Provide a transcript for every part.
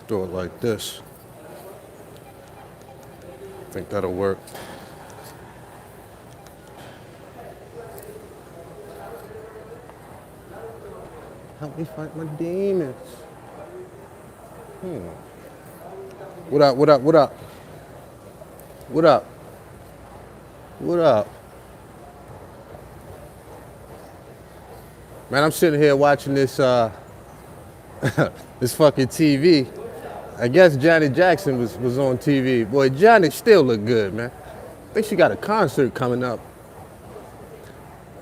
Do it like this. I think that'll work. Help me fight my demons. What up, what up, what up? What up? What up? Man, I'm sitting here watching this this fucking TV. I guess Janet Jackson was on TV. Boy, Janet still look good, man. I think she got a concert coming up.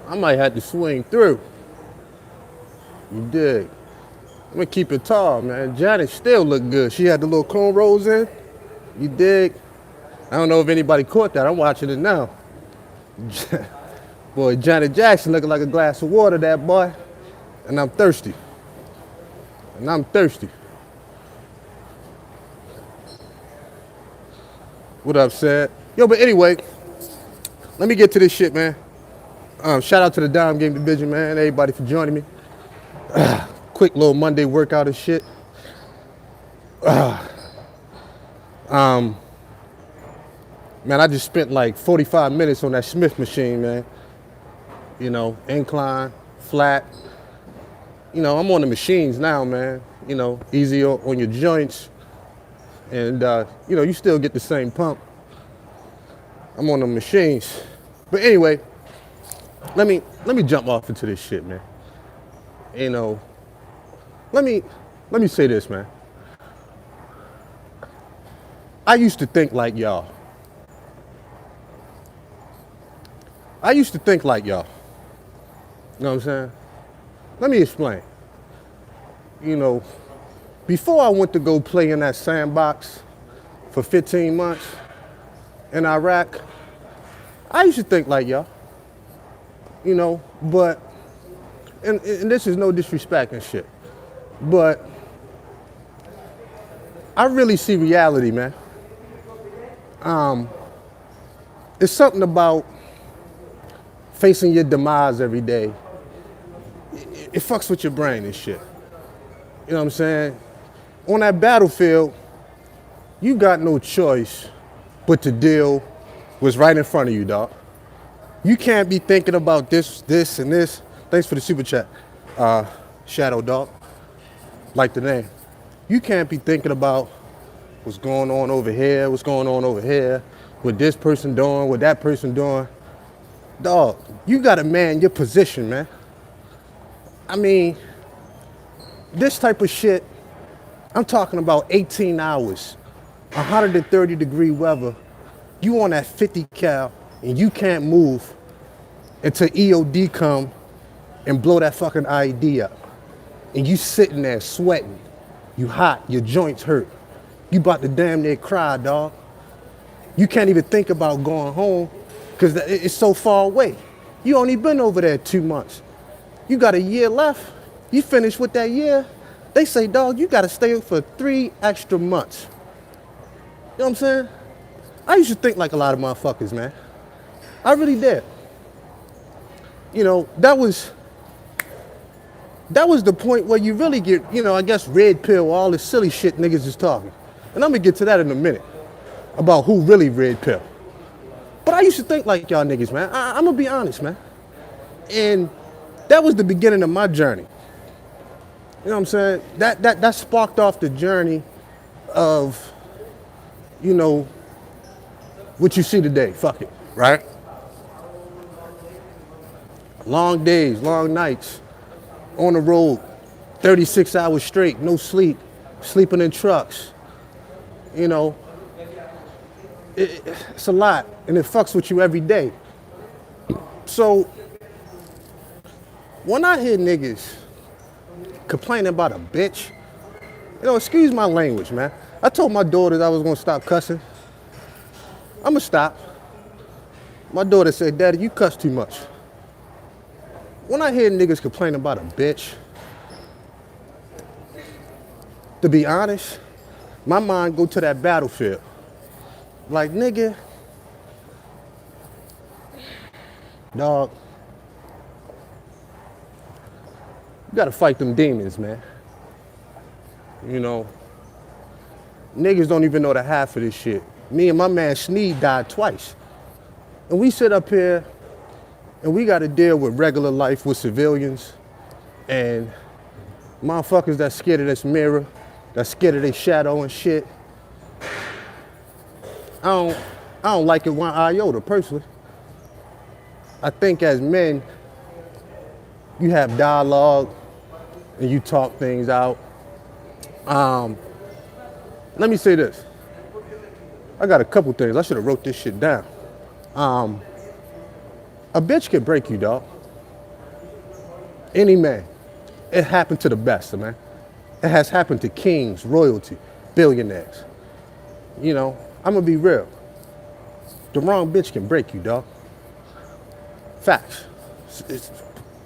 I might have to swing through. You dig? I'm gonna keep it tall, man. Janet still look good. She had the little cornrows in. You dig? I don't know if anybody caught that. I'm watching it now. Boy, Janet Jackson looking like a glass of water, that boy. And I'm thirsty. And I'm thirsty. What up, Sad? Yo, but anyway, let me get to this shit, man. Shout out to the Dime Game Division, man. Everybody for joining me. Quick little Monday workout and shit. Man, I just spent like 45 minutes on that Smith machine, man. You know, incline, flat. You know, I'm on the machines now, man. You know, easy on your joints. And, you know, you still get the same pump. I'm on the machines. But anyway, let me jump off into this shit, man. You know, let me say this, man. I used to think like y'all. You know what I'm saying? Let me explain. You know, before I went to go play in that sandbox for 15 months in Iraq, I used to think like y'all. You know, but, and this is no disrespect and shit, but I really see reality, man. It's something about facing your demise every day. It fucks with your brain and shit. You know what I'm saying? On that battlefield, you got no choice but to deal with what's right in front of you, dog. You can't be thinking about this, and this. Thanks for the super chat, Shadow Dog. Like the name. You can't be thinking about what's going on over here, what this person doing, what that person doing. Dog, you gotta man your position, man. I mean, this type of shit, I'm talking about 18 hours, 130-degree weather. You on that 50 cal and you can't move until EOD come and blow that fucking IED up. And you sitting there sweating. You hot, your joints hurt. You about to damn near cry, dog. You can't even think about going home because it's so far away. You only been over there 2 months. You got a year left. You finish with that year. They say, dog, you gotta stay for 3 extra months. You know what I'm saying? I used to think like a lot of motherfuckers, man. I really did. You know, that was the point where you really get, you know, I guess red pill, all this silly shit niggas is talking. And I'm gonna get to that in a minute, about who really red pill. But I used to think like y'all niggas, man. I'm gonna be honest, man. And that was the beginning of my journey. You know what I'm saying? That sparked off the journey of, you know, what you see today. Fuck it, right? Long days, long nights, on the road, 36 hours straight, no sleep, sleeping in trucks. You know, it's a lot, and it fucks with you every day. So, when I hear niggas complaining about a bitch, you know, excuse my language, man. I told my daughters I was gonna stop cussing. I'ma stop. My daughter said, Daddy, you cuss too much. When I hear niggas complaining about a bitch, To be honest, my mind go to that battlefield. Like, nigga, dog, you gotta fight them demons, man. You know, niggas don't even know the half of this shit. Me and my man Sneed died twice. And we sit up here and we gotta deal with regular life with civilians and motherfuckers that's scared of this mirror, that's scared of their shadow and shit. I don't like it one iota, personally. I think as men, you have dialogue and you talk things out. Let me say this. I got a couple things. I should have wrote this shit down. A bitch can break you, dog. Any man. It happened to the best, man. It has happened to kings, royalty, billionaires. You know, I'm gonna be real. The wrong bitch can break you, dog. Facts.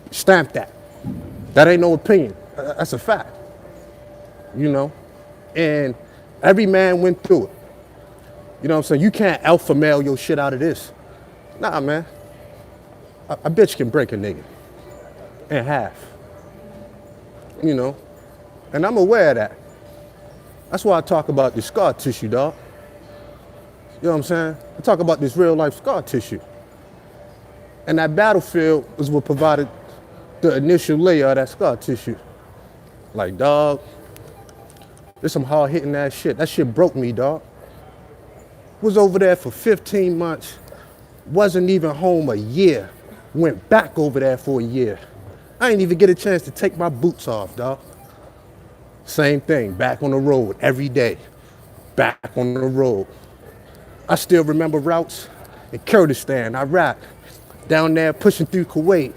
Stamp that. That ain't no opinion. That's a fact. You know? And every man went through it. You know what I'm saying? You can't alpha male your shit out of this. Nah, man. A bitch can break a nigga in half. You know? And I'm aware of that. That's why I talk about the scar tissue, dog. You know what I'm saying? I talk about this real life scar tissue. And that battlefield is what provided the initial layer of that scar tissue. Like, dog, there's some hard hitting ass shit. That shit broke me, dog. Was over there for 15 months. Wasn't even home a year. Went back over there for a year. I didn't even get a chance to take my boots off, dog. Same thing, back on the road every day. Back on the road. I still remember routes in Kurdistan, Iraq, down there pushing through Kuwait,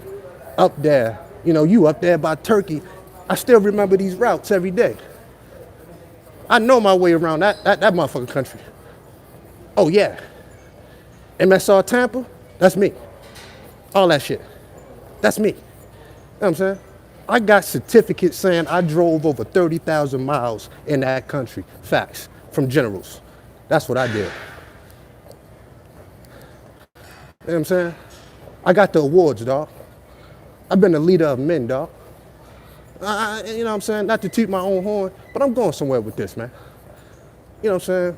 up there, you know, you up there by Turkey. I still remember these routes every day. I know my way around that motherfucking country. Oh yeah. MSR Tampa, that's me. All that shit. That's me. You know what I'm saying? I got certificates saying I drove over 30,000 miles in that country. Facts. From generals. That's what I did. You know what I'm saying? I got the awards, dog. I've been a leader of men, dog. You know what I'm saying? Not to toot my own horn, but I'm going somewhere with this, man. You know what I'm saying?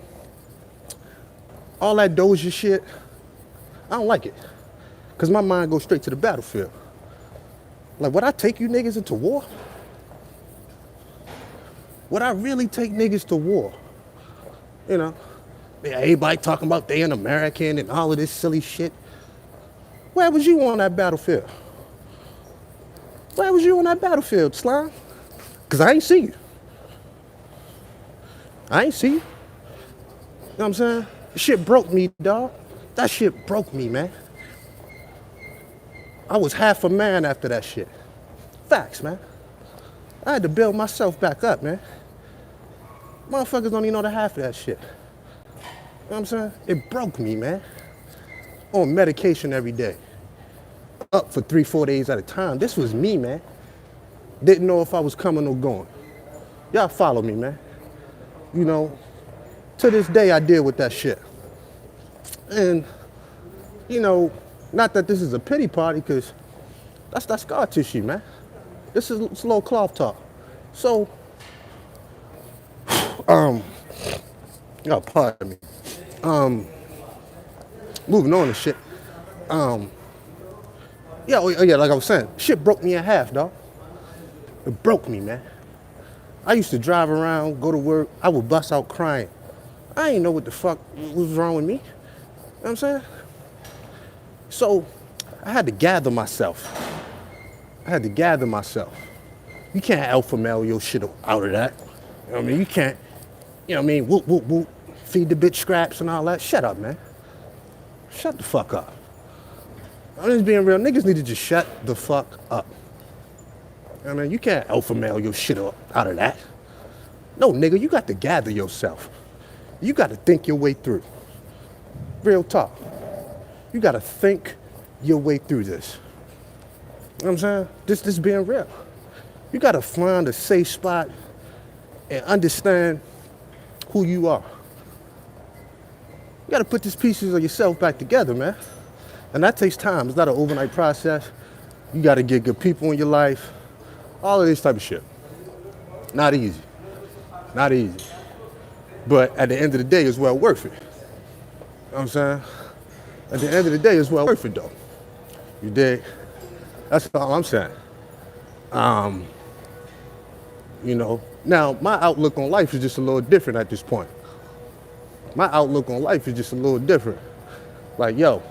All that Doja shit, I don't like it. Because my mind goes straight to the battlefield. Like, would I take you niggas into war? Would I really take niggas to war? You know? Everybody talking about they an American and all of this silly shit. Where was you on that battlefield? Where was you on that battlefield, Slime? Because I ain't see you. I ain't see you. You know what I'm saying? Shit broke me, dog. That shit broke me, man. I was half a man after that shit. Facts, man. I had to build myself back up, man. Motherfuckers don't even know the half of that shit. You know what I'm saying? It broke me, man. On medication every day. Up for 3-4 days at a time. This was me, man. Didn't know if I was coming or going. Y'all follow me, man. You know, to this day I deal with that shit. And, you know, not that this is a pity party, because that's scar tissue, man. This is slow cloth talk. So, oh, pardon me. Moving on and shit. Yeah, like I was saying, shit broke me in half, dog. It broke me, man. I used to drive around, go to work, I would bust out crying. I ain't know what the fuck was wrong with me. You know what I'm saying? So, I had to gather myself. You can't alpha male your shit out of that. You know what I mean? You can't, you know what I mean, whoop, whoop, whoop, feed the bitch scraps and all that. Shut up, man. Shut the fuck up. I'm just being real. Niggas need to just shut the fuck up. I mean, you can't alpha male your shit out of that. No, nigga, you got to gather yourself. You got to think your way through. Real talk. You got to think your way through this. You know what I'm saying? This being real. You got to find a safe spot and understand who you are. You gotta put these pieces of yourself back together, man. And that takes time. It's not an overnight process. You gotta get good people in your life. All of this type of shit. Not easy. Not easy. But at the end of the day, it's well worth it. You know what I'm saying? At the end of the day, it's well worth it, though. You dig? That's all I'm saying. You know, now my outlook on life is just a little different at this point. My outlook on life is just a little different. Like, yo,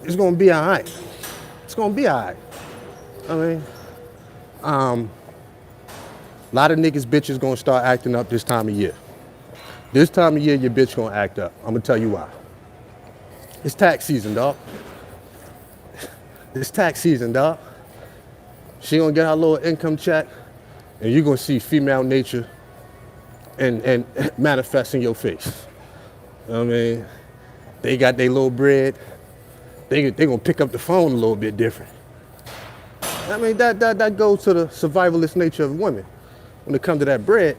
it's gonna be all right. It's gonna be all right. I mean, a lot of niggas bitches gonna start acting up this time of year. This time of year, your bitch gonna act up. I'm gonna tell you why. It's tax season, dog. It's tax season, dog. She gonna get her little income check, and you're gonna see female nature and manifest in your face. You know what I mean? They got their little bread. They gonna pick up the phone a little bit different. I mean, that goes to the survivalist nature of women. When it comes to that bread,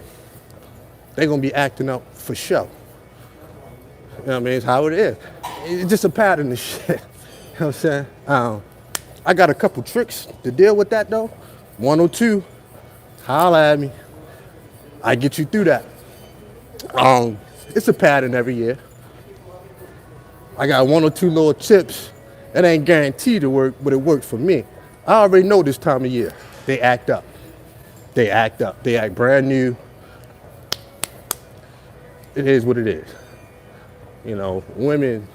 they gonna be acting up for show. You know what I mean? It's how it is. It's just a pattern of shit. You know what I'm saying? I got a couple tricks to deal with that though. 102, holla at me. I get you through that. It's a pattern every year. I got 1 or 2 little tips. It ain't guaranteed to work, but it worked for me. I already know this time of year. They act up. They act up. They act brand new. It is what it is. You know, women,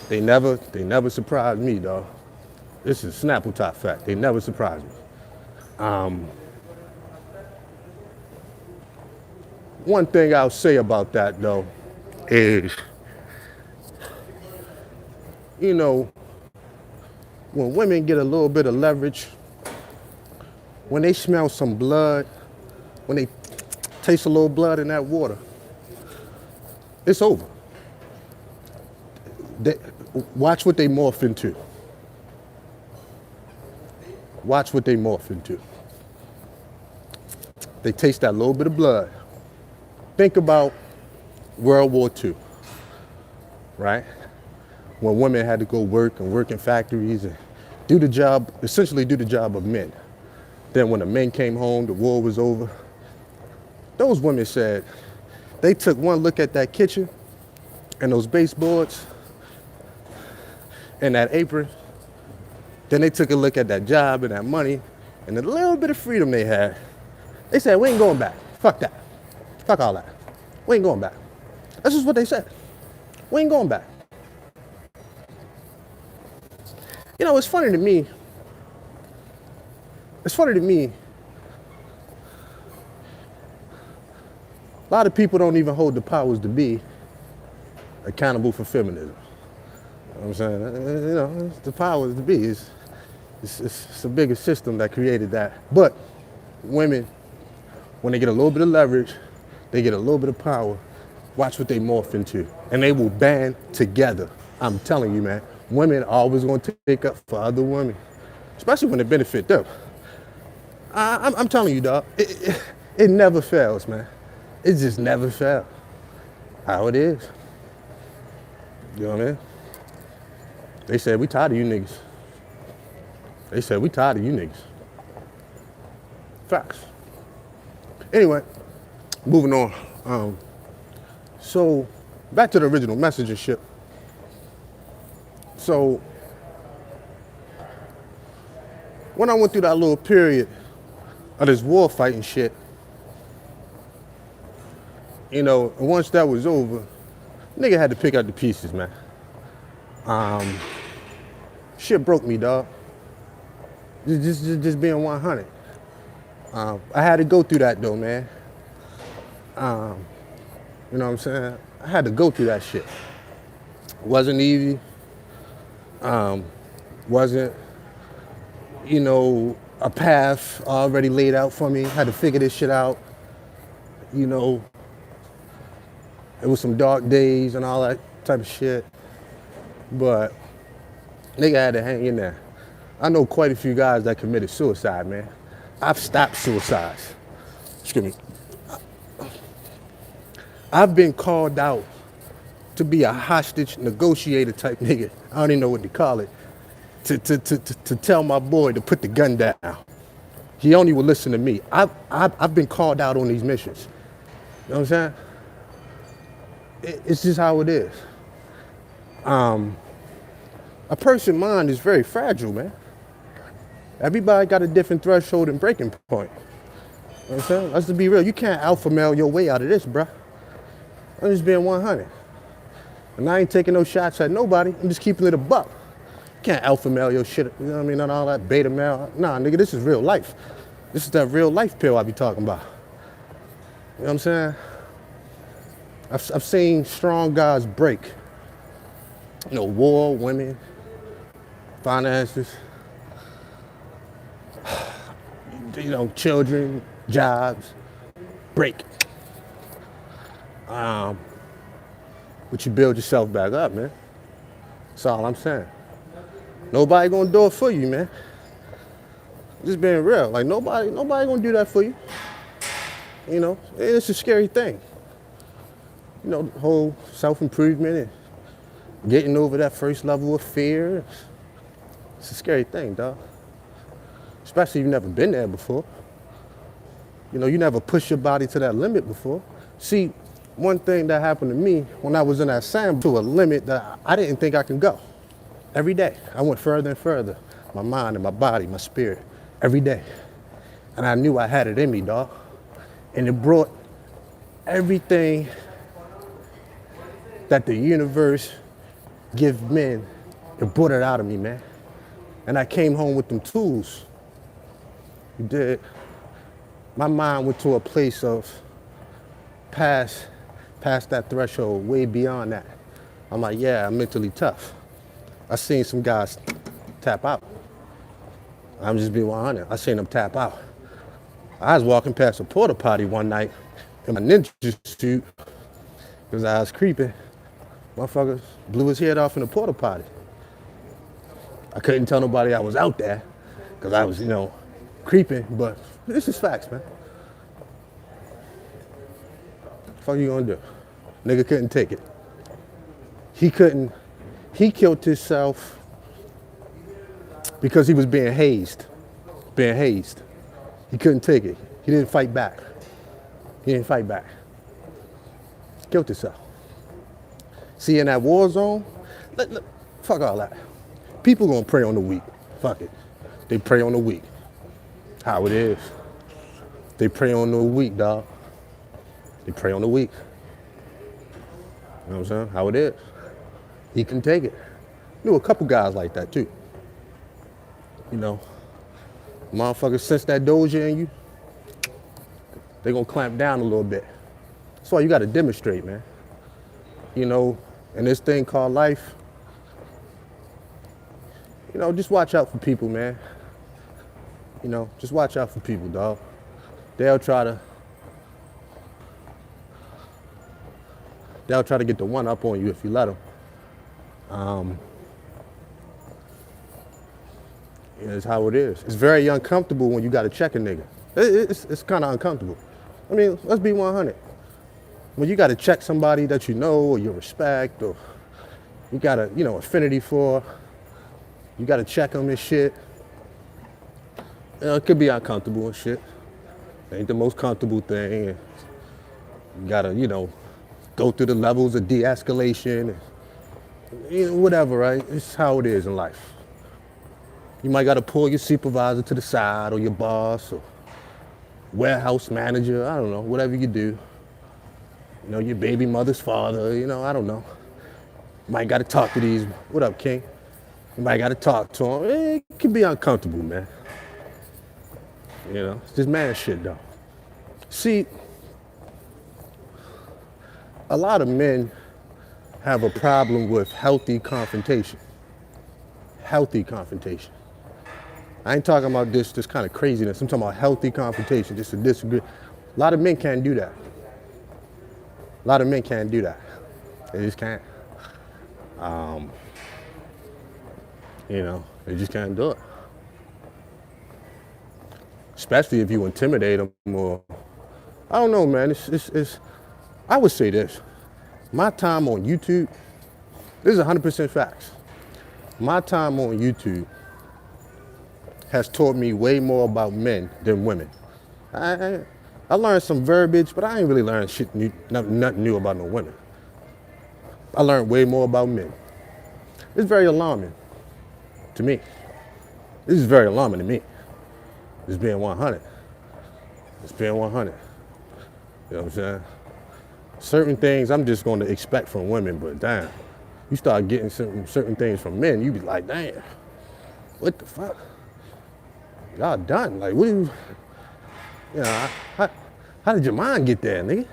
they never surprise me, dog. This is Snapple top fact. They never surprise me. One thing I'll say about that, though, is, you know, when women get a little bit of leverage, when they smell some blood, when they taste a little blood in that water, it's over. Watch what they morph into. Watch what they morph into. They taste that little bit of blood. Think about World War II, right? When women had to go work in factories and do the job, essentially do the job of men. Then when the men came home, the war was over. Those women said, they took one look at that kitchen and those baseboards and that apron. Then they took a look at that job and that money and the little bit of freedom they had. They said, we ain't going back. Fuck that. Fuck all that. We ain't going back. That's just what they said. We ain't going back. You know, it's funny to me. A lot of people don't even hold the powers to be accountable for feminism. You know what I'm saying? You know, the powers to be. It's a bigger system that created that. But women, when they get a little bit of leverage, they get a little bit of power, watch what they morph into. And they will band together. I'm telling you, man. Women are always going to take up for other women, especially when they benefit them. I'm telling you, dog, it never fails, man. It just never fails. How it is. You know what I mean? They said, we tired of you niggas. They said, we tired of you niggas. Facts. Anyway, moving on. So, back to the original message and shit. So, when I went through that little period of this war fighting shit, you know, once that was over, nigga had to pick up the pieces, man. Shit broke me, dog. Just being 100. I had to go through that though, man. You know what I'm saying? I had to go through that shit. It wasn't easy. Wasn't, you know, a path already laid out for me. Had to figure this shit out. You know, it was some dark days and all that type of shit. But nigga had to hang in there. I know quite a few guys that committed suicide, man. I've stopped suicides. Excuse me. I've been called out to be a hostage negotiator type nigga. I don't even know what to call it. To tell my boy to put the gun down. He only would listen to me. I've been called out on these missions. You know what I'm saying? It's just how it is. A person's mind is very fragile, man. Everybody got a different threshold and breaking point. You know what I'm saying? Let's just be real. You can't alpha male your way out of this, bruh. I'm just being 100. And I ain't taking no shots at nobody. I'm just keeping it a buck. You can't alpha male your shit, you know what I mean? Not all that beta male. Nah, nigga, this is real life. This is that real life pill I be talking about. You know what I'm saying? I've seen strong guys break. You know, war, women, finances, you know, children, jobs, break. But you build yourself back up, man. That's all I'm saying. Nobody gonna do it for you, man. Just being real. Like nobody gonna do that for you. You know, it's a scary thing. You know, the whole self-improvement and getting over that first level of fear. It's a scary thing, dog. Especially if you've never been there before. You know, you never pushed your body to that limit before. See, one thing that happened to me when I was in that sand to a limit that I didn't think I could go. Every day, I went further and further. My mind and my body, my spirit, every day. And I knew I had it in me, dog. And it brought everything that the universe gives men, it brought it out of me, man. And I came home with them tools. You did. My mind went to a place of past that threshold, way beyond that. I'm like, yeah, I'm mentally tough. I seen some guys tap out. I'm just being 100. I seen them tap out. I was walking past a porta potty one night in my ninja suit because I was creeping. Motherfuckers blew his head off in the porta potty. I couldn't tell nobody I was out there because I was, you know, creeping, but this is facts, man. What the fuck you gonna do? Nigga couldn't take it. He killed himself because he was being hazed. He couldn't take it. He didn't fight back. Killed himself. See, in that war zone, fuck all that. People gonna prey on the weak. Fuck it. They prey on the weak. How it is. They prey on the weak, dog. They prey on the weak. You know what I'm saying? How it is. He can take it. Knew a couple guys like that too. You know, motherfuckers sense that doja in you, they gonna clamp down a little bit. That's why you gotta demonstrate, man. You know, in this thing called life, you know, just watch out for people, man. You know, just watch out for people, dog. They'll try to get the one up on you if you let them. It's how it is. It's very uncomfortable when you got to check a nigga. It's kind of uncomfortable. I mean, let's be 100. When you got to check somebody that you know or you respect or you got a, you know, affinity for, you got to check them and shit. You know, it could be uncomfortable and shit. It ain't the most comfortable thing. And you got to, you know, go through the levels of de-escalation and, you know, whatever, right? It's how it is in life. You might got to pull your supervisor to the side or your boss or warehouse manager, I don't know, whatever you do. You know, your baby mother's father, you know, I don't know. You might got to talk to these, what up, King? You might got to talk to them. It can be uncomfortable, man. You know, it's just man shit, though. See, a lot of men have a problem with healthy confrontation. Healthy confrontation. I ain't talking about this kind of craziness. I'm talking about healthy confrontation, just to disagree. A lot of men can't do that. They just can't. You know, they just can't do it. especially if you intimidate them or, I don't know, man. I would say this. My time on YouTube, this is 100% facts. My time on YouTube has taught me way more about men than women. I learned some verbiage, but I ain't really learned nothing new about no women. I learned way more about men. It's very alarming to me. This is very alarming to me. It's being 100. It's being 100. You know what I'm saying? Certain things I'm just going to expect from women, but damn, you start getting certain things from men, you be like, damn, what the fuck? Y'all done? Like, what? You know, how did your mind get there, nigga?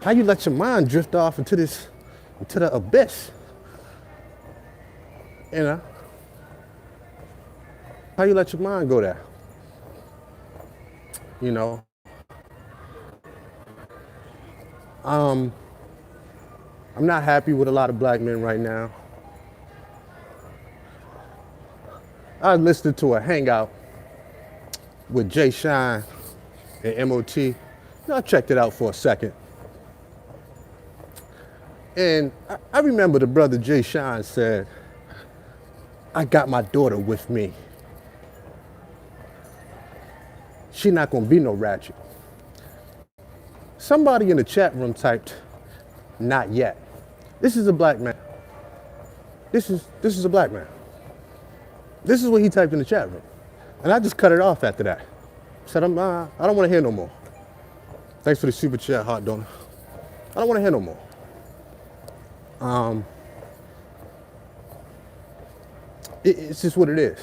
How you let your mind drift off into the abyss? You know? How you let your mind go there? You know? I'm not happy with a lot of black men right now. I listened to a hangout with Jay Shine and MOT. You know, I checked it out for a second. And I remember the brother Jay Shine said, I got my daughter with me. She not gonna be no ratchet. Somebody in the chat room typed, not yet. This is a black man. This is a black man. This is what he typed in the chat room. And I just cut it off after that. Said, I don't want to hear no more. Thanks for the super chat, hot donor. I don't want to hear no more. It's just what it is.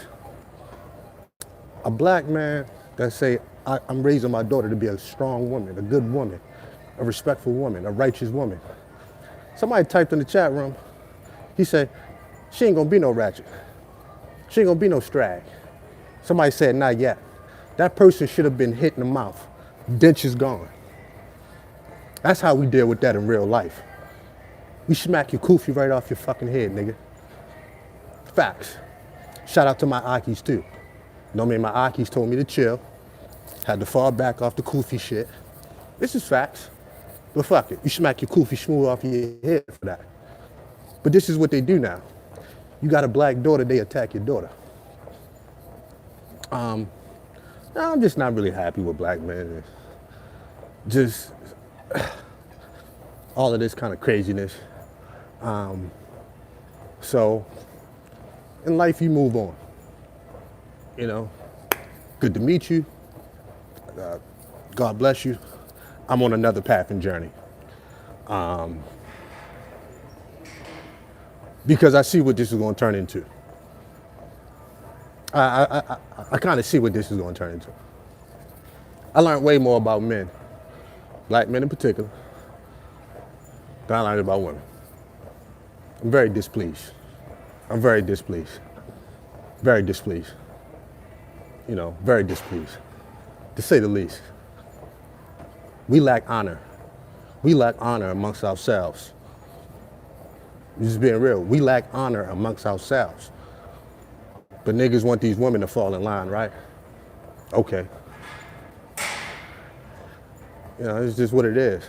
A black man that say, I'm raising my daughter to be a strong woman, a good woman, a respectful woman, a righteous woman. Somebody typed in the chat room, he said, she ain't gonna be no ratchet. She ain't gonna be no strag. Somebody said, not yet. That person should have been hit in the mouth. Dentures gone. That's how we deal with that in real life. We smack your kufi right off your fucking head, nigga. Facts. Shout out to my Akis too. You know what I mean? My Akis told me to chill. Had to fall back off the kufi shit. This is facts. But fuck it. You smack your kufi smooth off your head for that. But this is what they do now. You got a black daughter, they attack your daughter. I'm just not really happy with black men. Just all of this kind of craziness. So in life, you move on. You know, good to meet you. God bless you. I'm on another path and journey. Because I see what this is going to turn into. I kind of see what this is going to turn into. I learned way more about men, black men in particular, than I learned about women. I'm very displeased. I'm very displeased. Very displeased. You know, very displeased, to say the least. We lack honor. We lack honor amongst ourselves. Just being real, we lack honor amongst ourselves. But niggas want these women to fall in line, right? Okay. You know, it's just what it is.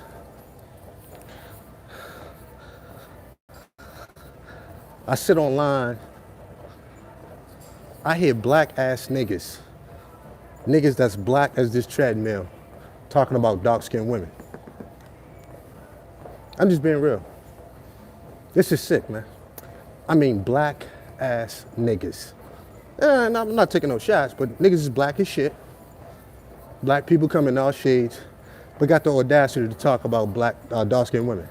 I sit online, I hear black ass niggas that's black as this treadmill, talking about dark-skinned women. I'm just being real. This is sick, man. I mean, black ass niggas. And I'm not taking no shots, but niggas is black as shit. Black people come in all shades, but got the audacity to talk about black, dark-skinned women.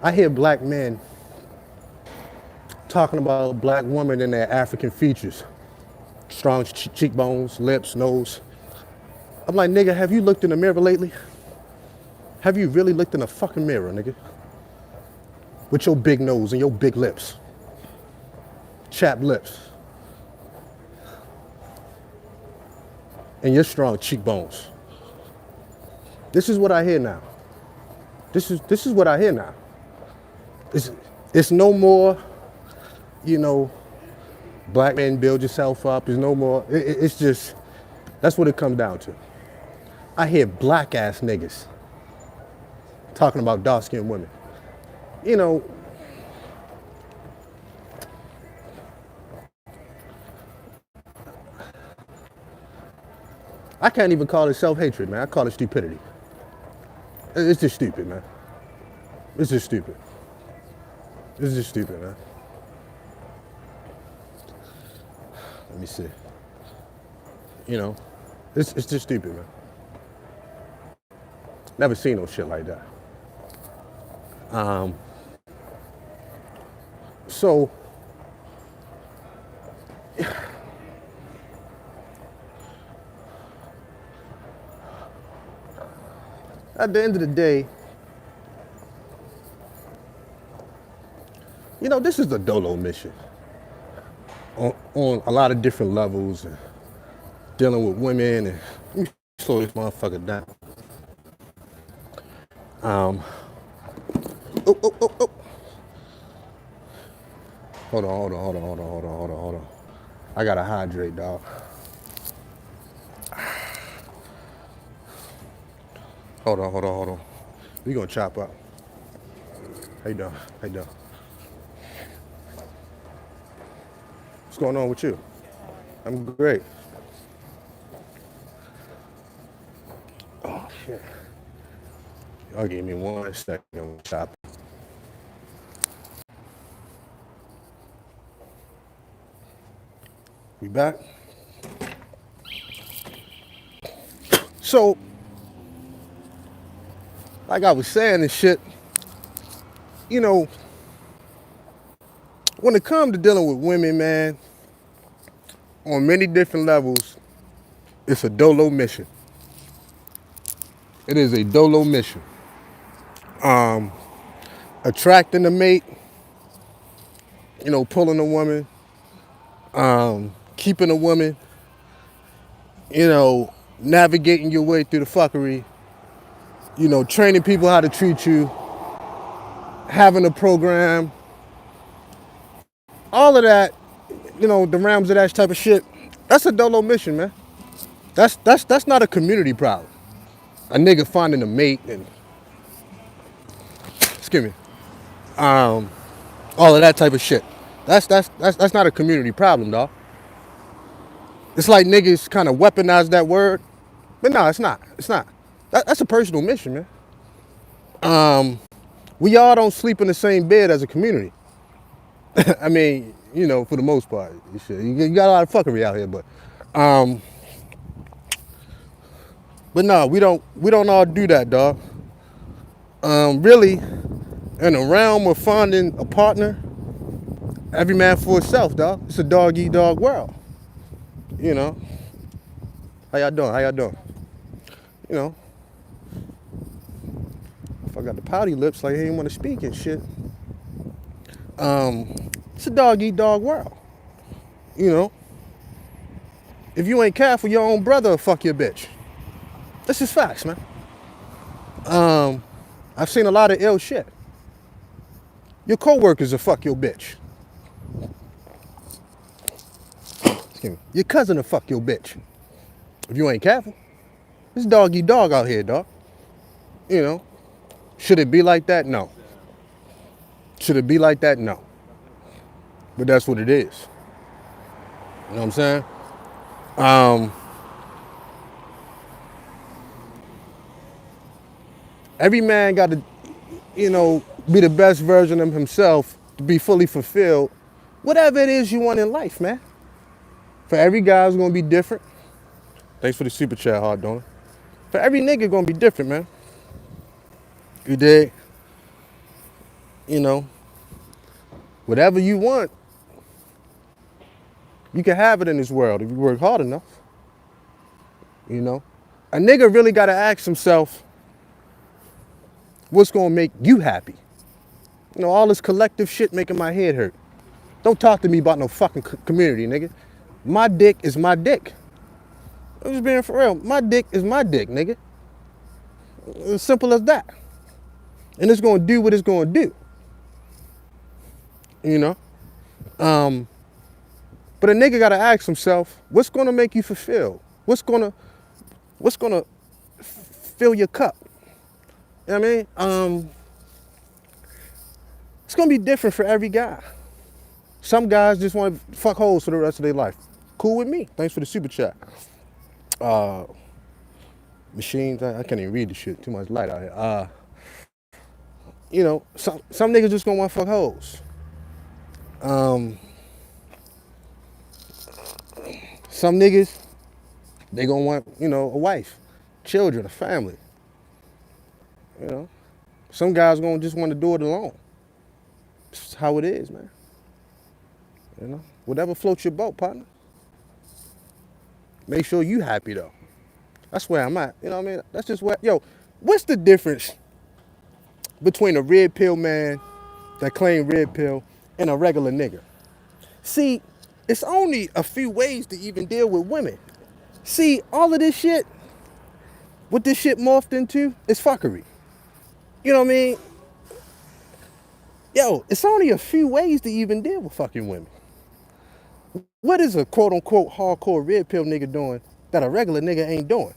I hear black men talking about black women and their African features. Strong cheekbones, lips, nose. I'm like, nigga, have you looked in the mirror lately? Have you really looked in a fucking mirror, nigga? With your big nose and your big lips. Chapped lips. And your strong cheekbones. This is what I hear now. This is what I hear now. It's no more, you know, Black men, build yourself up. There's no more. It's just, that's what it comes down to. I hear black ass niggas talking about dark skinned women. You know, I can't even call it self-hatred, man. I call it stupidity. It's just stupid, man. It's just stupid. It's just stupid, man. Let me see. You know, it's just stupid, man. Never seen no shit like that. So, at the end of the day, you know, this is a dolo mission on a lot of different levels, and dealing with women. And let me slow this motherfucker down. Oh, oh, oh, oh. Hold on. I gotta hydrate, dog. Hold on. We gonna chop up. How you doing? What's going on with you? I'm great. Oh shit. Y'all give me 1 second. We'll chop. We back? So, like I was saying and shit, you know, when it comes to dealing with women, man, on many different levels, it's a dolo mission. It is a dolo mission. Attracting a mate, you know, pulling a woman, keeping a woman, you know, navigating your way through the fuckery, you know, training people how to treat you, having a program, all of that, you know, the realms of that type of shit. That's a dolo mission, man. That's not a community problem. A nigga finding a mate and, excuse me, all of that type of shit. That's not a community problem, dog. It's like niggas kind of weaponize that word, but no, it's not. That's a personal mission, man. We all don't sleep in the same bed as a community. I mean, you know, for the most part, you got a lot of fuckery out here, but no, we don't all do that, dog. Really, in the realm of finding a partner, every man for himself, dog. It's a dog eat dog world. You know. How y'all doing? You know. If I got the pouty lips like he ain't want to speak and shit. It's a dog eat dog world. You know. If you ain't careful, your own brother will fuck your bitch. This is facts, man. I've seen a lot of ill shit. Your coworkers will fuck your bitch. Your cousin will fuck your bitch. If you ain't careful. It's dog eat dog out here, dog. You know. Should it be like that? No. Should it be like that? No. But that's what it is. You know what I'm saying? Every man got to, you know, be the best version of himself to be fully fulfilled. Whatever it is you want in life, man. For every guy, it's going to be different. Thanks for the super chat, hard donor. For every nigga, going to be different, man. You dig? You know, whatever you want, you can have it in this world if you work hard enough. You know? A nigga really got to ask himself, what's going to make you happy? You know, all this collective shit making my head hurt. Don't talk to me about no fucking community, nigga. My dick is my dick. I'm just being for real. My dick is my dick, nigga. As simple as that. And it's going to do what it's going to do. You know? But But a nigga gotta ask himself, what's gonna make you fulfilled? What's gonna fill your cup? You know what I mean? It's gonna be different for every guy. Some guys just want to fuck hoes for the rest of their life. Cool with me. Thanks for the super chat. Machines, I can't even read the shit. Too much light out here. Some niggas just gonna want to fuck hoes. Some niggas, they gonna want, a wife, children, a family. You know, some guys gonna just want to do it alone. It's how it is, man. Whatever floats your boat, partner. Make sure you happy though. That's where I'm at. You know what I mean? That's just where, what's the difference between a red pill man that claim red pill and a regular nigga? See, it's only a few ways to even deal with women. See, all of this shit, what this shit morphed into is fuckery. You know what I mean? It's only a few ways to even deal with fucking women. What is a quote unquote hardcore red pill nigga doing that a regular nigga ain't doing?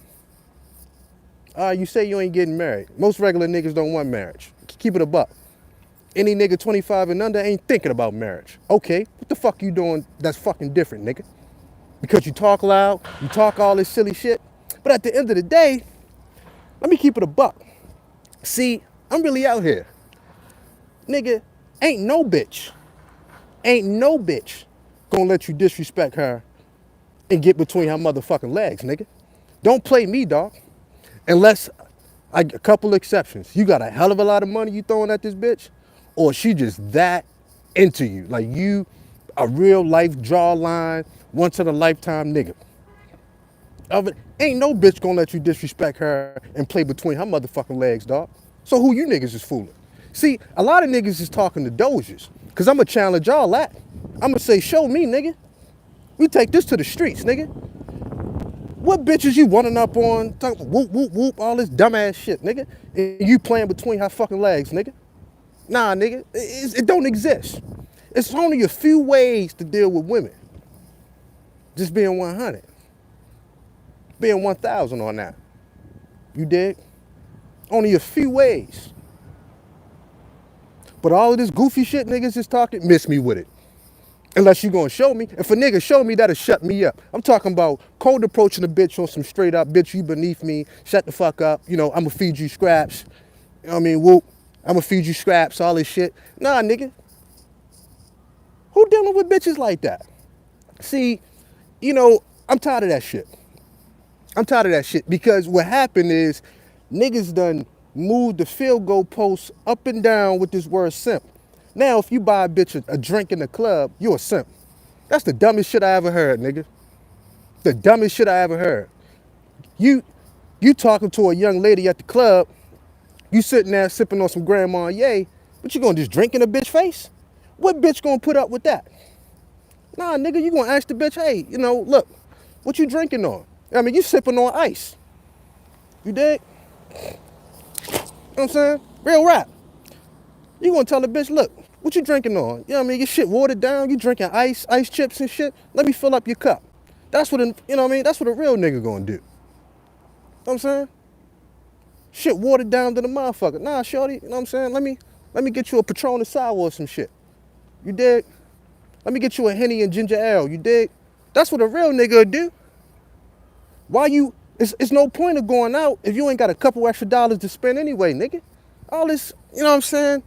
You say you ain't getting married. Most regular niggas don't want marriage. Keep it a buck. Any nigga 25 and under ain't thinking about marriage. Okay, what the fuck you doing that's fucking different, nigga? Because you talk loud, you talk all this silly shit. But at the end of the day, let me keep it a buck. See, I'm really out here. Nigga, ain't no bitch gonna let you disrespect her and get between her motherfucking legs, nigga. Don't play me, dog. Unless, a couple exceptions. You got a hell of a lot of money you throwing at this bitch, or she just that into you. Like you, a real life jawline, once in a lifetime nigga. Ain't no bitch gonna let you disrespect her and play between her motherfucking legs, dog. So who you niggas is fooling? See, a lot of niggas is talking to doges, cause I'ma challenge y'all that. I'ma say, show me, nigga. We take this to the streets, nigga. What bitches you running up on, talking whoop, whoop, whoop, all this dumbass shit, nigga? And you playing between her fucking legs, nigga? Nah, nigga, it don't exist. It's only a few ways to deal with women. Just being 100. Being 1,000 on that. You dig? Only a few ways. But all of this goofy shit niggas is talking, miss me with it. Unless you gonna show me. If a nigga show me, that'll shut me up. I'm talking about cold approaching a bitch on some straight up, bitch, you beneath me, shut the fuck up. I'ma feed you scraps. You know what I mean? Whoop. I'ma feed you scraps, all this shit. Nah, nigga. Who dealing with bitches like that? See, I'm tired of that shit. I'm tired of that shit because what happened is niggas done moved the field goal post up and down with this word simp. Now, if you buy a bitch a drink in the club, you a simp. That's the dumbest shit I ever heard, nigga. The dumbest shit I ever heard. You talking to a young lady at the club, you sitting there sipping on some Grand Marnier, but you gonna just drink in a bitch face? What bitch gonna put up with that? Nah, nigga, you gonna ask the bitch, hey, look, what you drinking on? I mean, you sipping on ice. You dig? You know what I'm saying? Real rap. You gonna tell the bitch, look, what you drinking on? You know what I mean? Your shit watered down, you drinking ice chips and shit. Let me fill up your cup. That's what that's what a real nigga gonna do. You know what I'm saying? Shit watered down to the motherfucker. Nah, shorty, you know what I'm saying? Let me get you a Patron and sour or some shit. You dig? Let me get you a Henny and ginger ale. You dig? That's what a real nigga would do. It's no point of going out if you ain't got a couple extra dollars to spend anyway, nigga. All this, you know what I'm saying?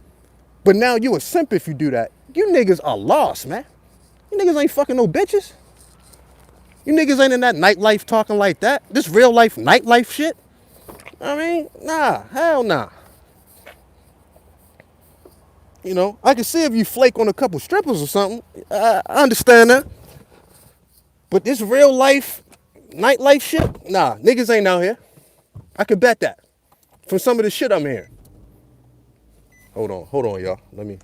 But now you a simp if you do that. You niggas are lost, man. You niggas ain't fucking no bitches. You niggas ain't in that nightlife talking like that. This real life nightlife shit. I mean, nah, hell nah. I can see if you flake on a couple strippers or something. I understand that. But this real life, nightlife shit, nah, niggas ain't out here. I can bet that. From some of the shit I'm hearing. Hold on, y'all. Let me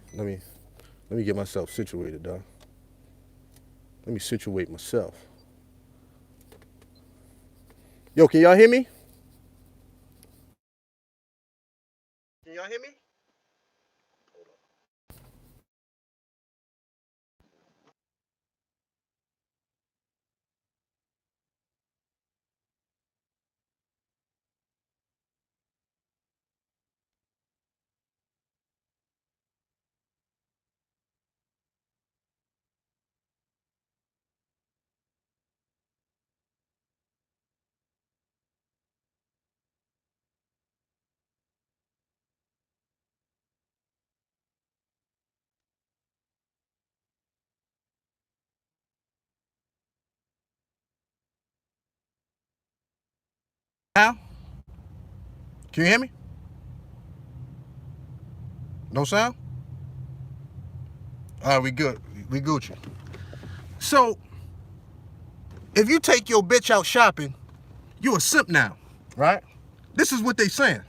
get myself situated, dog. Let me situate myself. Yo, can y'all hear me? Can y'all hear me? Now, can you hear me? No sound? All right, we good. We Gucci. So, if you take your bitch out shopping, you a simp now, right? This is what they saying.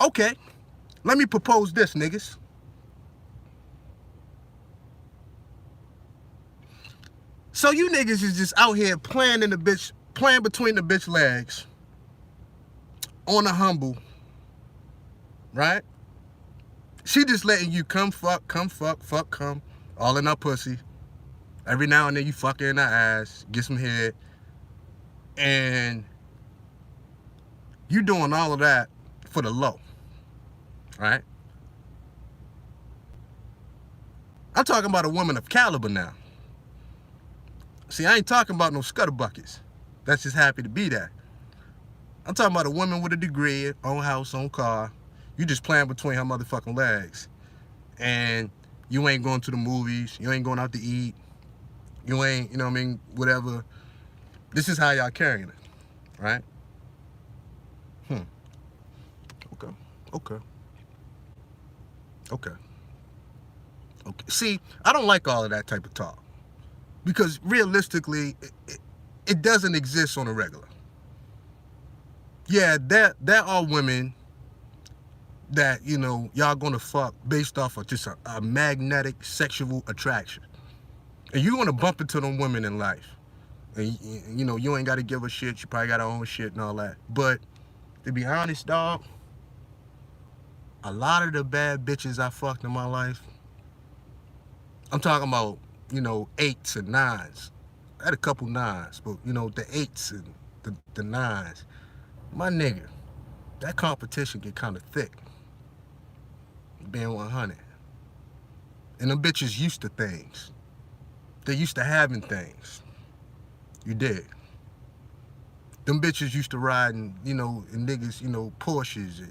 Okay, let me propose this, niggas. So you niggas is just out here playing between the bitch legs on a humble, right? She just letting you come fuck, come, all in her pussy. Every now and then you fuck her in her ass, get some head, and you doing all of that for the low, right? I'm talking about a woman of caliber now. See, I ain't talking about no scutterbuckets that's just happy to be there. I'm talking about a woman with a degree, own house, own car. You just playing between her motherfucking legs. And you ain't going to the movies. You ain't going out to eat. You ain't, you know what I mean, whatever. This is how y'all carrying it, right? Okay. See, I don't like all of that type of talk. Because realistically, it doesn't exist on a regular. Yeah, there are women that, you know, y'all gonna fuck based off of just a magnetic sexual attraction. And you're gonna bump into them women in life. And, you know, you ain't gotta give a shit. You probably got her own shit and all that. But to be honest, dog, a lot of the bad bitches I fucked in my life, I'm talking about, you know, 8s and 9s. I had a couple 9s, but, you know, the 8s and the 9s. My nigga, that competition get kind of thick. Being 100. And them bitches used to things. They used to having things. You dig? Them bitches used to riding, you know, and niggas, you know, Porsches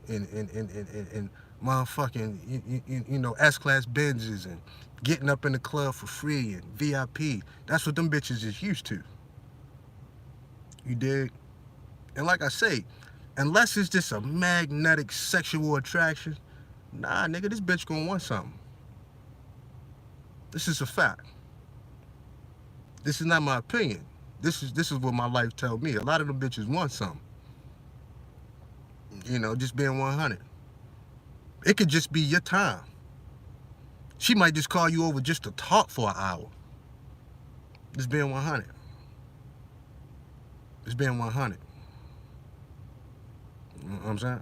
and motherfucking, you know, S-Class Benzes and getting up in the club for free and VIP. That's what them bitches is used to. You dig? And like I say, unless it's just a magnetic sexual attraction, nah, nigga, this bitch gonna want something. This is a fact. This is not my opinion. This is what my life tells me. A lot of them bitches want something. You know, just being 100. It could just be your time. She might just call you over just to talk for an hour. Just being 100. Just being 100. You know what I'm saying?